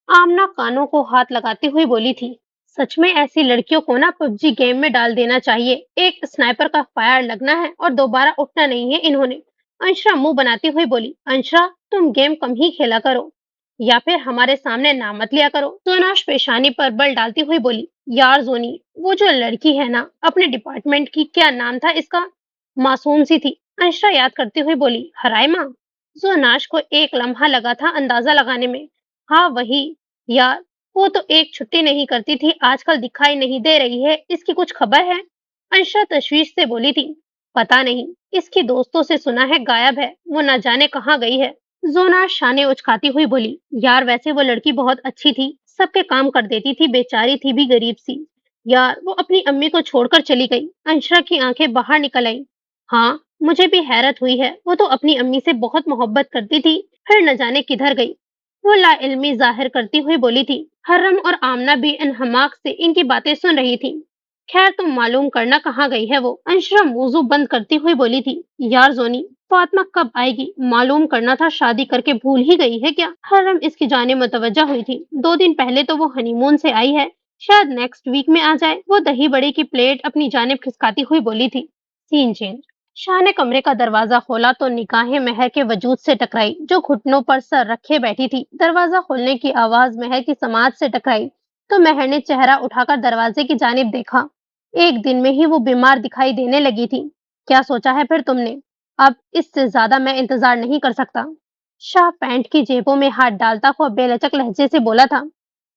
आमना कानों को हाथ लगाती हुई बोली थी, सच में ऐसी लड़कियों को ना पबजी गेम में डाल देना चाहिए। एक स्नाइपर का फायर लगना है और दोबारा उठना नहीं है इन्होंने। अंशरा मुंह बनाती हुई बोली, अंशरा तुम गेम कम ही खेला करो या फिर हमारे सामने नाम मत लिया करो। सोनाश पेशानी पर बल डालती हुई बोली, यार जोनी, वो जो लड़की है ना अपने डिपार्टमेंट की, क्या नाम था इसका? मासूम सी थी। अंशरा याद करती हुई बोली, हरायमा। सोनाश को एक लम्हा लगा था अंदाजा लगाने में। हाँ वही। यार, वो तो एक छुट्टी नहीं करती थी, आजकल दिखाई नहीं दे रही है, इसकी कुछ खबर है? अंशा तशवीश से बोली थी, पता नहीं, इसकी दोस्तों से सुना है गायब है, वो न जाने कहाँ गई है। जोना शाने उचकाती हुई बोली, यार वैसे वो लड़की बहुत अच्छी थी, सबके काम कर देती थी, बेचारी थी भी गरीब सी। यार वो अपनी अम्मी को छोड़कर चली गई। अंशरा की आंखें बाहर निकल आई। हाँ, मुझे भी हैरत हुई है, वो तो अपनी अम्मी से बहुत मोहब्बत करती थी, फिर न जाने किधर गई। वो लाइल्मी जाहिर करती हुई बोली थी। हर्रम और आमना भी इनहमाक से इनकी बातें सुन रही थी। खैर तुम मालूम करना कहाँ गई है वो। अंशरा मौजू बंद करती हुई बोली थी, यार जोनी, फातिमा कब आएगी? मालूम करना था, शादी करके भूल ही गई है क्या? हर्रम इसकी जाने मुतवज्जा हुई थी। 2 दिन पहले तो वो हनीमून से आई है, शायद नेक्स्ट वीक में आ जाए। वो दही बड़े की प्लेट अपनी जानिब खिसकाती हुई बोली थी। Scene change. शाह ने कमरे का दरवाजा खोला तो निगाहें महर के वजूद से टकराई, जो घुटनों पर सर रखे बैठी थी। दरवाजा खोलने की आवाज महर की समाज से टकराई तो महर ने चेहरा उठाकर दरवाजे की जानिब देखा। एक दिन में ही वो बीमार दिखाई देने लगी थी। क्या सोचा है फिर तुमने? अब इससे ज्यादा मैं इंतजार नहीं कर सकता। शाह पैंट की जेबों में हाथ डालता हुआ बेलचक लहजे से बोला था।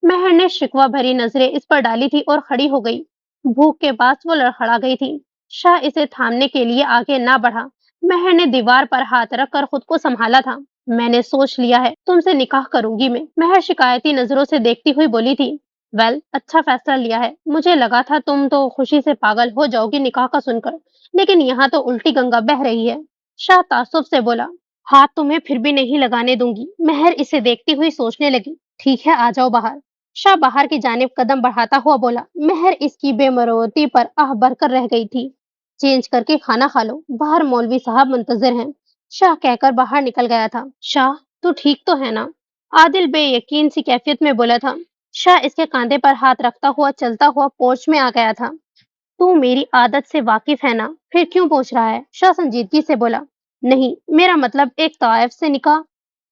महर ने शिकवा भरी नजरें इस पर डाली थी और खड़ी हो गई। भूख के पास वो लड़खड़ा गई थी। शाह इसे थामने के लिए आगे ना बढ़ा। महर ने दीवार पर हाथ रखकर खुद को संभाला था। मैंने सोच लिया है, तुमसे निकाह करूंगी मैं। महर शिकायती नजरों से देखती हुई बोली थी। वेल, अच्छा फैसला लिया है। मुझे लगा था तुम तो खुशी से पागल हो जाओगी निकाह का सुनकर, लेकिन यहाँ तो उल्टी गंगा बह रही है। शाह तासुब से बोला, हाथ तुम्हें फिर भी नहीं लगाने दूंगी। महर इसे देखती हुई सोचने लगी। ठीक है, आ जाओ बाहर। शाह बाहर की जानिब कदम बढ़ाता हुआ बोला। महर इसकी बेमरोती पर आह भरकर रह गई थी। चेंज करके खाना खा लो, बाहर मौलवी साहब मुंतजिर हैं। शाह कहकर बाहर निकल गया था। शाह, तू ठीक तो है ना? आदिल बेयकीन सी कैफियत में बोला था। शाह इसके कांधे पर हाथ रखता हुआ चलता हुआ पोर्च में आ गया था। तू मेरी आदत से वाकिफ है ना, फिर क्यों पूछ रहा है? शाह संजीदगी से बोला। नहीं, मेरा मतलब एक ताइफ से निकाह।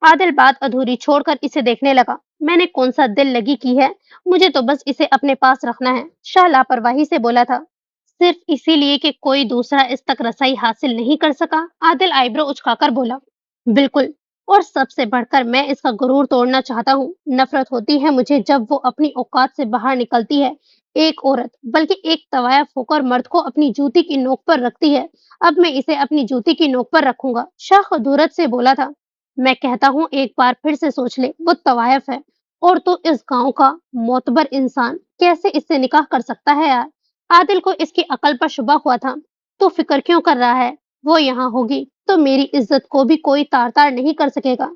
आदिल बात अधूरी छोड़कर इसे देखने लगा। मैंने कौन सा दिल लगी की है, मुझे तो बस इसे अपने पास रखना है। शाह लापरवाही से बोला था। सिर्फ इसीलिए कि कोई दूसरा इस तक रसाई हासिल नहीं कर सका? आदिल आईब्रो उचकाकर बोला। बिल्कुल, और सबसे बढ़कर मैं इसका गुरूर तोड़ना चाहता हूँ। नफरत होती है मुझे जब वो अपनी औकात से बाहर निकलती है। एक औरत, बल्कि एक तवायफ होकर मर्द को अपनी जूती की नोक पर रखती है। अब मैं इसे अपनी जूती की नोक पर रखूंगा। शाह खदूरत से बोला था। मैं कहता हूँ एक बार फिर से सोच ले, वो तवायफ है और तो इस गांव का मोतबर इंसान कैसे इससे निकाह कर सकता है यार? आदिल को इसकी अकल पर शुबा हुआ था। तू फिक्र क्यों कर रहा है? वो यहाँ होगी तो मेरी इज्जत को भी कोई तार तार नहीं कर सकेगा।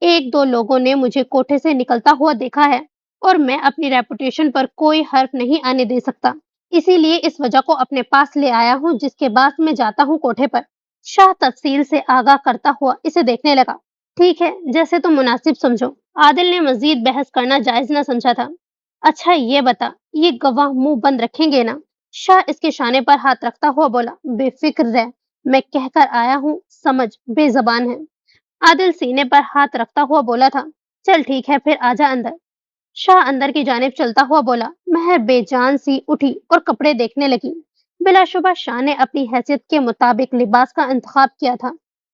एक दो लोगों ने मुझे कोठे से निकलता हुआ देखा है और मैं अपनी रेपुटेशन पर कोई हर्फ नहीं आने दे सकता। इसीलिए इस वजह को अपने पास ले आया हूँ, जिसके बाद मैं जाता हूँ कोठे पर। शाह तफसील से आगाह करता हुआ इसे देखने लगा। ठीक है, जैसे तुम मुनासिब समझो। आदिल ने मजीद बहस करना जायज न समझा था। अच्छा ये बता, ये गवाह मुंह बंद रखेंगे ना? शाह इसके शाने पर हाथ रखता हुआ बोला। बेफिक्र रह, मैं कहकर आया हूँ, समझ, बेजबान है। आदिल सीने पर हाथ रखता हुआ बोला था। चल ठीक है, फिर आजा अंदर। शाह अंदर की जानिब चलता हुआ बोला। महर बेजान सी उठी और कपड़े देखने लगी। बिलाशुबा शाह ने अपनी हैसियत के मुताबिक लिबास का इंतखाब किया था।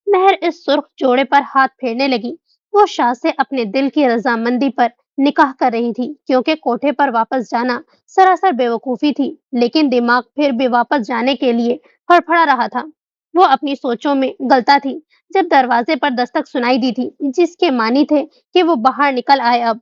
महर इस सुर्ख जोड़े पर हाथ फेरने लगी। वो शाह से अपने दिल की रजामंदी पर निकाह कर रही थी, क्योंकि कोठे पर वापस जाना सरासर बेवकूफी थी, लेकिन दिमाग फिर भी वापस जाने के लिए फड़फड़ा रहा था। वो अपनी सोचों में गलता थी जब दरवाजे पर दस्तक सुनाई दी थी, जिसके मानी थे कि वो बाहर निकल आए। अब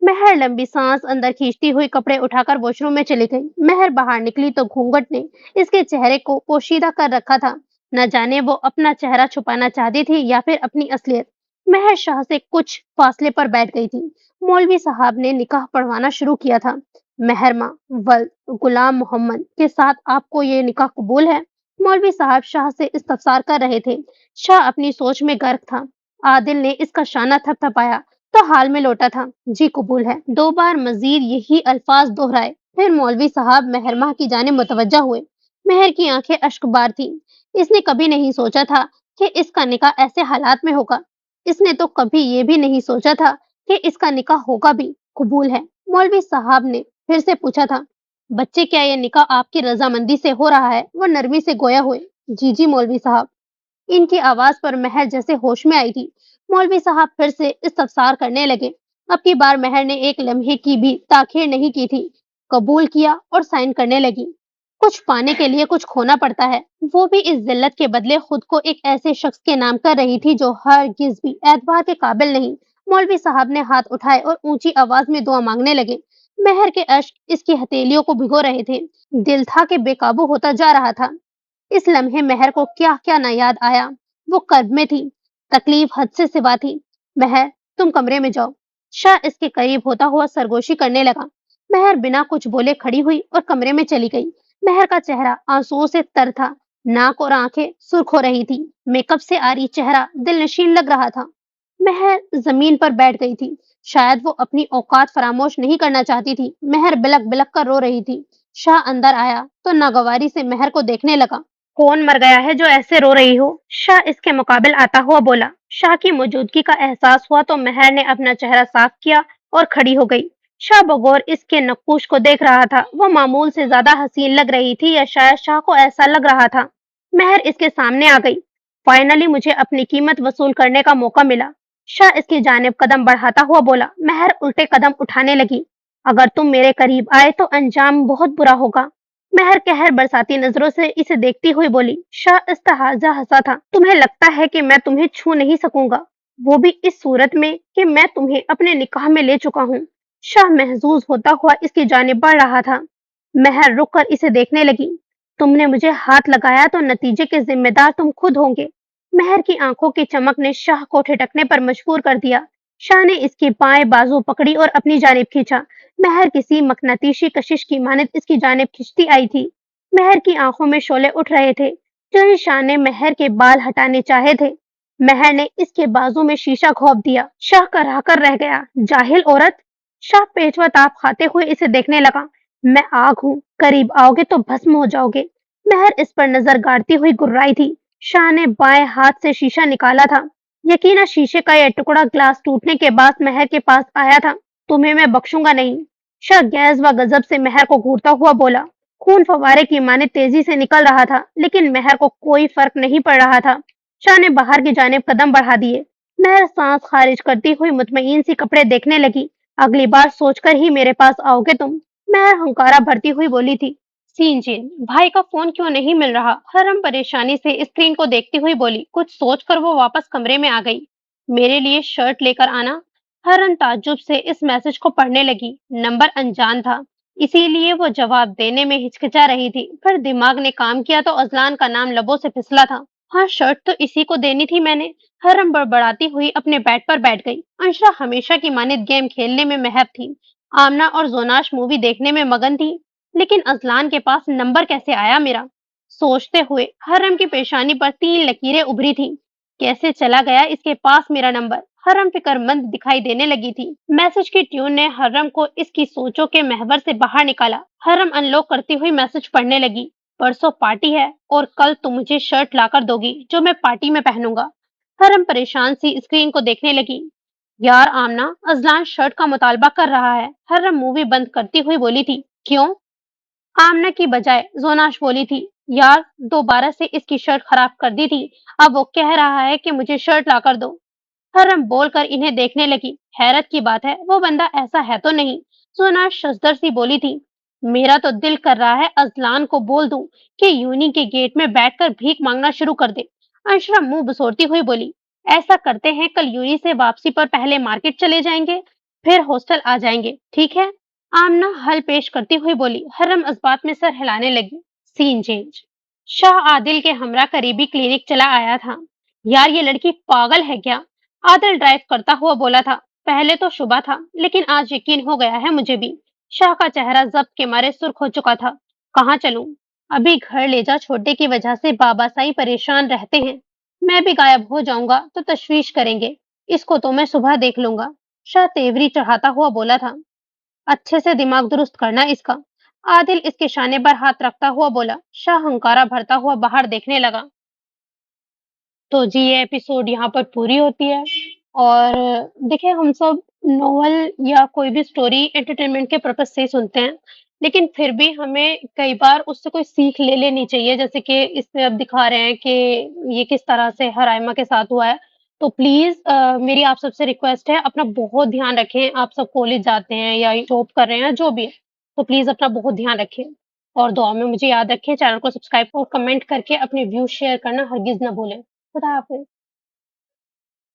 महर लंबी सांस अंदर खींचती हुई कपड़े उठाकर वॉशरूम में चली गई। महर बाहर निकली तो घूंघट ने इसके चेहरे को पोशीदा कर रखा था। न जाने वो अपना चेहरा छुपाना चाहती थी या फिर अपनी असलियत। महर शाह से कुछ फासले पर बैठ गई थी। मौलवी साहब ने निकाह पढ़वाना शुरू किया था। महरमा वल गुलाम मोहम्मद के साथ आपको ये निकाह कबूल है? मौलवी साहब शाह से इस्तफसार कर रहे थे। शाह अपनी सोच में गर्क था। आदिल ने इसका शाना थपथपाया तो हाल में लौटा था। जी कबूल है। दो बार मजीद यही अल्फाज दोहराए। फिर मौलवी साहब महरमा की जानिब मुतवज्जा हुए। महर की आंखें अश्कबार थीं। इसने कभी नहीं सोचा था कि इसका निकाह ऐसे हालात में होगा। इसने तो कभी ये भी नहीं सोचा था कि इसका निकाह होगा भी। कबूल है। मौलवी साहब ने फिर से पूछा था। बच्चे, क्या ये निकाह आपकी रजामंदी से हो रहा है? वो नरमी से गोया हुए। जी जी मौलवी साहब। इनकी आवाज पर महर जैसे होश में आई थी। मौलवी साहब फिर से इस्तफसार करने लगे। अब की बार महर ने एक लम्हे की भी ताखीर नहीं की थी। कबूल किया और साइन करने लगी। कुछ पाने के लिए कुछ खोना पड़ता है। वो भी इस जिल्लत के बदले खुद को एक ऐसे शख्स के नाम कर रही थी जो हरगिज भी एतबार के काबिल नहीं। मौलवी साहब ने हाथ उठाए और ऊंची आवाज में दुआ मांगने लगे। महर के अश्क इसकी हथेलियों को भिगो रहे थे। दिल था कि बेकाबू होता जा रहा था। इस लम्हे महर को क्या-क्या न याद आया। वो कर्ब में थी, तकलीफ हद से सिवा थी। महर, तुम कमरे में जाओ। शाह इसके करीब होता हुआ सरगोशी करने लगा। महर बिना कुछ बोले खड़ी हुई और कमरे में चली गई। महर का चेहरा आंसुओं से तर था। नाक और आंखें सुर्ख हो रही थी। मेकअप से आरी चेहरा दिलनशीन लग रहा था। महर जमीन पर बैठ गई थी। शायद वो अपनी औकात फरामोश नहीं करना चाहती थी। महर बिलक बिलक कर रो रही थी। शाह अंदर आया तो नागवारी से महर को देखने लगा। कौन मर गया है जो ऐसे रो रही हो? शाह इसके मुकाबिल आता हुआ बोला। शाह की मौजूदगी का एहसास हुआ तो महर ने अपना चेहरा साफ किया और खड़ी हो गई। शाह बगौर इसके नक्कूश को देख रहा था। वो मामूल से ज्यादा हसीन लग रही थी, या शायद शाह को ऐसा लग रहा था। महर इसके सामने आ गई। फाइनली मुझे अपनी कीमत वसूल करने का मौका मिला। शाह इसकी जानिब कदम बढ़ाता हुआ बोला। महर उल्टे कदम उठाने लगी। अगर तुम मेरे करीब आए तो अंजाम बहुत बुरा होगा। महर कहर बरसाती नजरों से इसे देखती हुई बोली। शाह इस्तहाजा हंसा था। तुम्हें लगता है कि मैं तुम्हें छू नहीं सकूंगा, वो भी इस सूरत में कि मैं तुम्हें अपने निकाह में ले चुका हूँ। शाह महजूज होता हुआ इसकी जानिब बढ़ रहा था। महर रुक कर इसे देखने लगी। तुमने मुझे हाथ लगाया तो नतीजे के जिम्मेदार तुम खुद होंगे। महर की आंखों की चमक ने शाह को ठिठकने पर मजबूर कर दिया। शाह ने इसकी बाएं बाजू पकड़ी और अपनी जानिब खींचा। महर किसी मकनातीशी कशिश की मानद इसकी जानिब खिंचती आई थी। महर की आंखों में शोले उठ रहे थे। जो ही शाह ने महर के बाल हटाने चाहे थे, महर ने इसके बाजू में शीशा घोंप दिया। शाह कराह कर रह गया। जाहिल औरत! शाह पेशवा ताप खाते हुए इसे देखने लगा। मैं आग हूँ, करीब आओगे तो भस्म हो जाओगे। महर इस पर नजर गाड़ती हुई गुर्राई थी। शाह ने बाएं हाथ से शीशा निकाला था। यकीनन शीशे का यह टुकड़ा ग्लास टूटने के बाद महर के पास आया था। तुम्हें मैं बख्शूंगा नहीं। शाह गैस व गजब से महर को घूरता हुआ बोला। खून फव्वारे की माने तेजी से निकल रहा था, लेकिन महर को कोई फर्क नहीं पड़ रहा था। शाह ने बाहर की जानिब कदम बढ़ा दिए। महर सांस खारिज करती हुई मुतमईन सी कपड़े देखने लगी। अगली बार सोचकर ही मेरे पास आओगे तुम। महर हुंकारा भरती हुई बोली थी। सीनचीन, भाई का फोन क्यों नहीं मिल रहा? हरम परेशानी से स्क्रीन को देखती हुई बोली। कुछ सोचकर वो वापस कमरे में आ गई। मेरे लिए शर्ट लेकर आना। हरन ताज्जुब से इस मैसेज को पढ़ने लगी। नंबर अनजान था, इसीलिए वो जवाब देने में हिचकिचा रही थी। फिर दिमाग ने काम किया तो अजलान का नाम लबों से फिसला था। हाँ, शर्ट तो इसी को देनी थी मैंने। हरम बड़बड़ाती हुई अपने बेड पर बैठ गई। अंशरा हमेशा की मानित गेम खेलने में महव थी। आमना और जोनाश मूवी देखने में मगन थी। लेकिन अजलान के पास नंबर कैसे आया मेरा? सोचते हुए हरम की पेशानी पर 3 लकीरें उभरी थी। कैसे चला गया इसके पास मेरा नंबर? हरम फिक्रमंद दिखाई देने लगी थी। मैसेज की ट्यून ने हरम को इसकी सोचों के महवर से बाहर निकाला। हरम अनलॉक करती हुई मैसेज पढ़ने लगी। परसों पार्टी है और कल तुम मुझे शर्ट लाकर दोगी जो मैं पार्टी में पहनूंगा। हरम परेशान सी स्क्रीन को देखने लगी। यार आमना, अजलान शर्ट का मुतालबा कर रहा है। हर्रम मूवी बंद करती हुई बोली थी। क्यों? आमना की बजाय जोनाश बोली थी। यार, दोबारा से इसकी शर्ट खराब कर दी थी। अब वो कह रहा है कि मुझे शर्ट ला कर दो। हर्रम बोलकर इन्हें देखने लगी। हैरत की बात है, वो बंदा ऐसा है तो नहीं। जोनाश शजदर सी बोली थी। मेरा तो दिल कर रहा है अजलान को बोल दूं कि यूनी के गेट में बैठकर भीख मांगना शुरू कर दे। अंशरा मुंह बसोरती हुई बोली, ऐसा करते हैं, कल यूनी से वापसी पर पहले मार्केट चले जाएंगे, फिर हॉस्टल आ जाएंगे, ठीक है? आमना हल पेश करती हुई बोली। हर्रम इस बात में सर हिलाने लगी। Scene change. शाह आदिल के हमरा करीबी क्लिनिक चला आया था। यार ये लड़की पागल है क्या? आदिल ड्राइव करता हुआ बोला था। पहले तो शुबा था, लेकिन आज यकीन हो गया है मुझे भी। शाह का चेहरा जब्त के मारे सुर्ख हो चुका था। कहाँ चलूं? अभी घर ले जा, छोटे की वजह से बाबा साईं परेशान रहते हैं। मैं भी गायब हो जाऊंगा तो तशवीश करेंगे। इसको तो मैं सुबह देख लूंगा। शाह तेवरी चढ़ाता हुआ बोला था। अच्छे से दिमाग दुरुस्त करना इसका। आदिल इसके शाने पर हाथ रखता हुआ बोला। शाह हंकारा भरता हुआ बाहर देखने लगा। तो जी ये एपिसोड यहाँ पर पूरी होती है। और देखिए, हम सब नॉवल या कोई भी स्टोरी एंटरटेनमेंट के पर्पज से ही सुनते हैं, लेकिन फिर भी हमें कई बार उससे कोई सीख ले लेनी चाहिए, जैसे कि इसमें अब दिखा रहे हैं कि ये किस तरह से हराइमा के साथ हुआ है। तो प्लीज मेरी आप सबसे रिक्वेस्ट है, अपना बहुत ध्यान रखें। आप सब कॉलेज जाते हैं या जॉब कर रहे हैं, जो भी है, तो प्लीज अपना बहुत ध्यान रखें। और दुआ में मुझे याद रखें। चैनल को सब्सक्राइब और कमेंट करके अपने व्यूज शेयर करना हरगिज ना भूलें। खुदा हाफिज।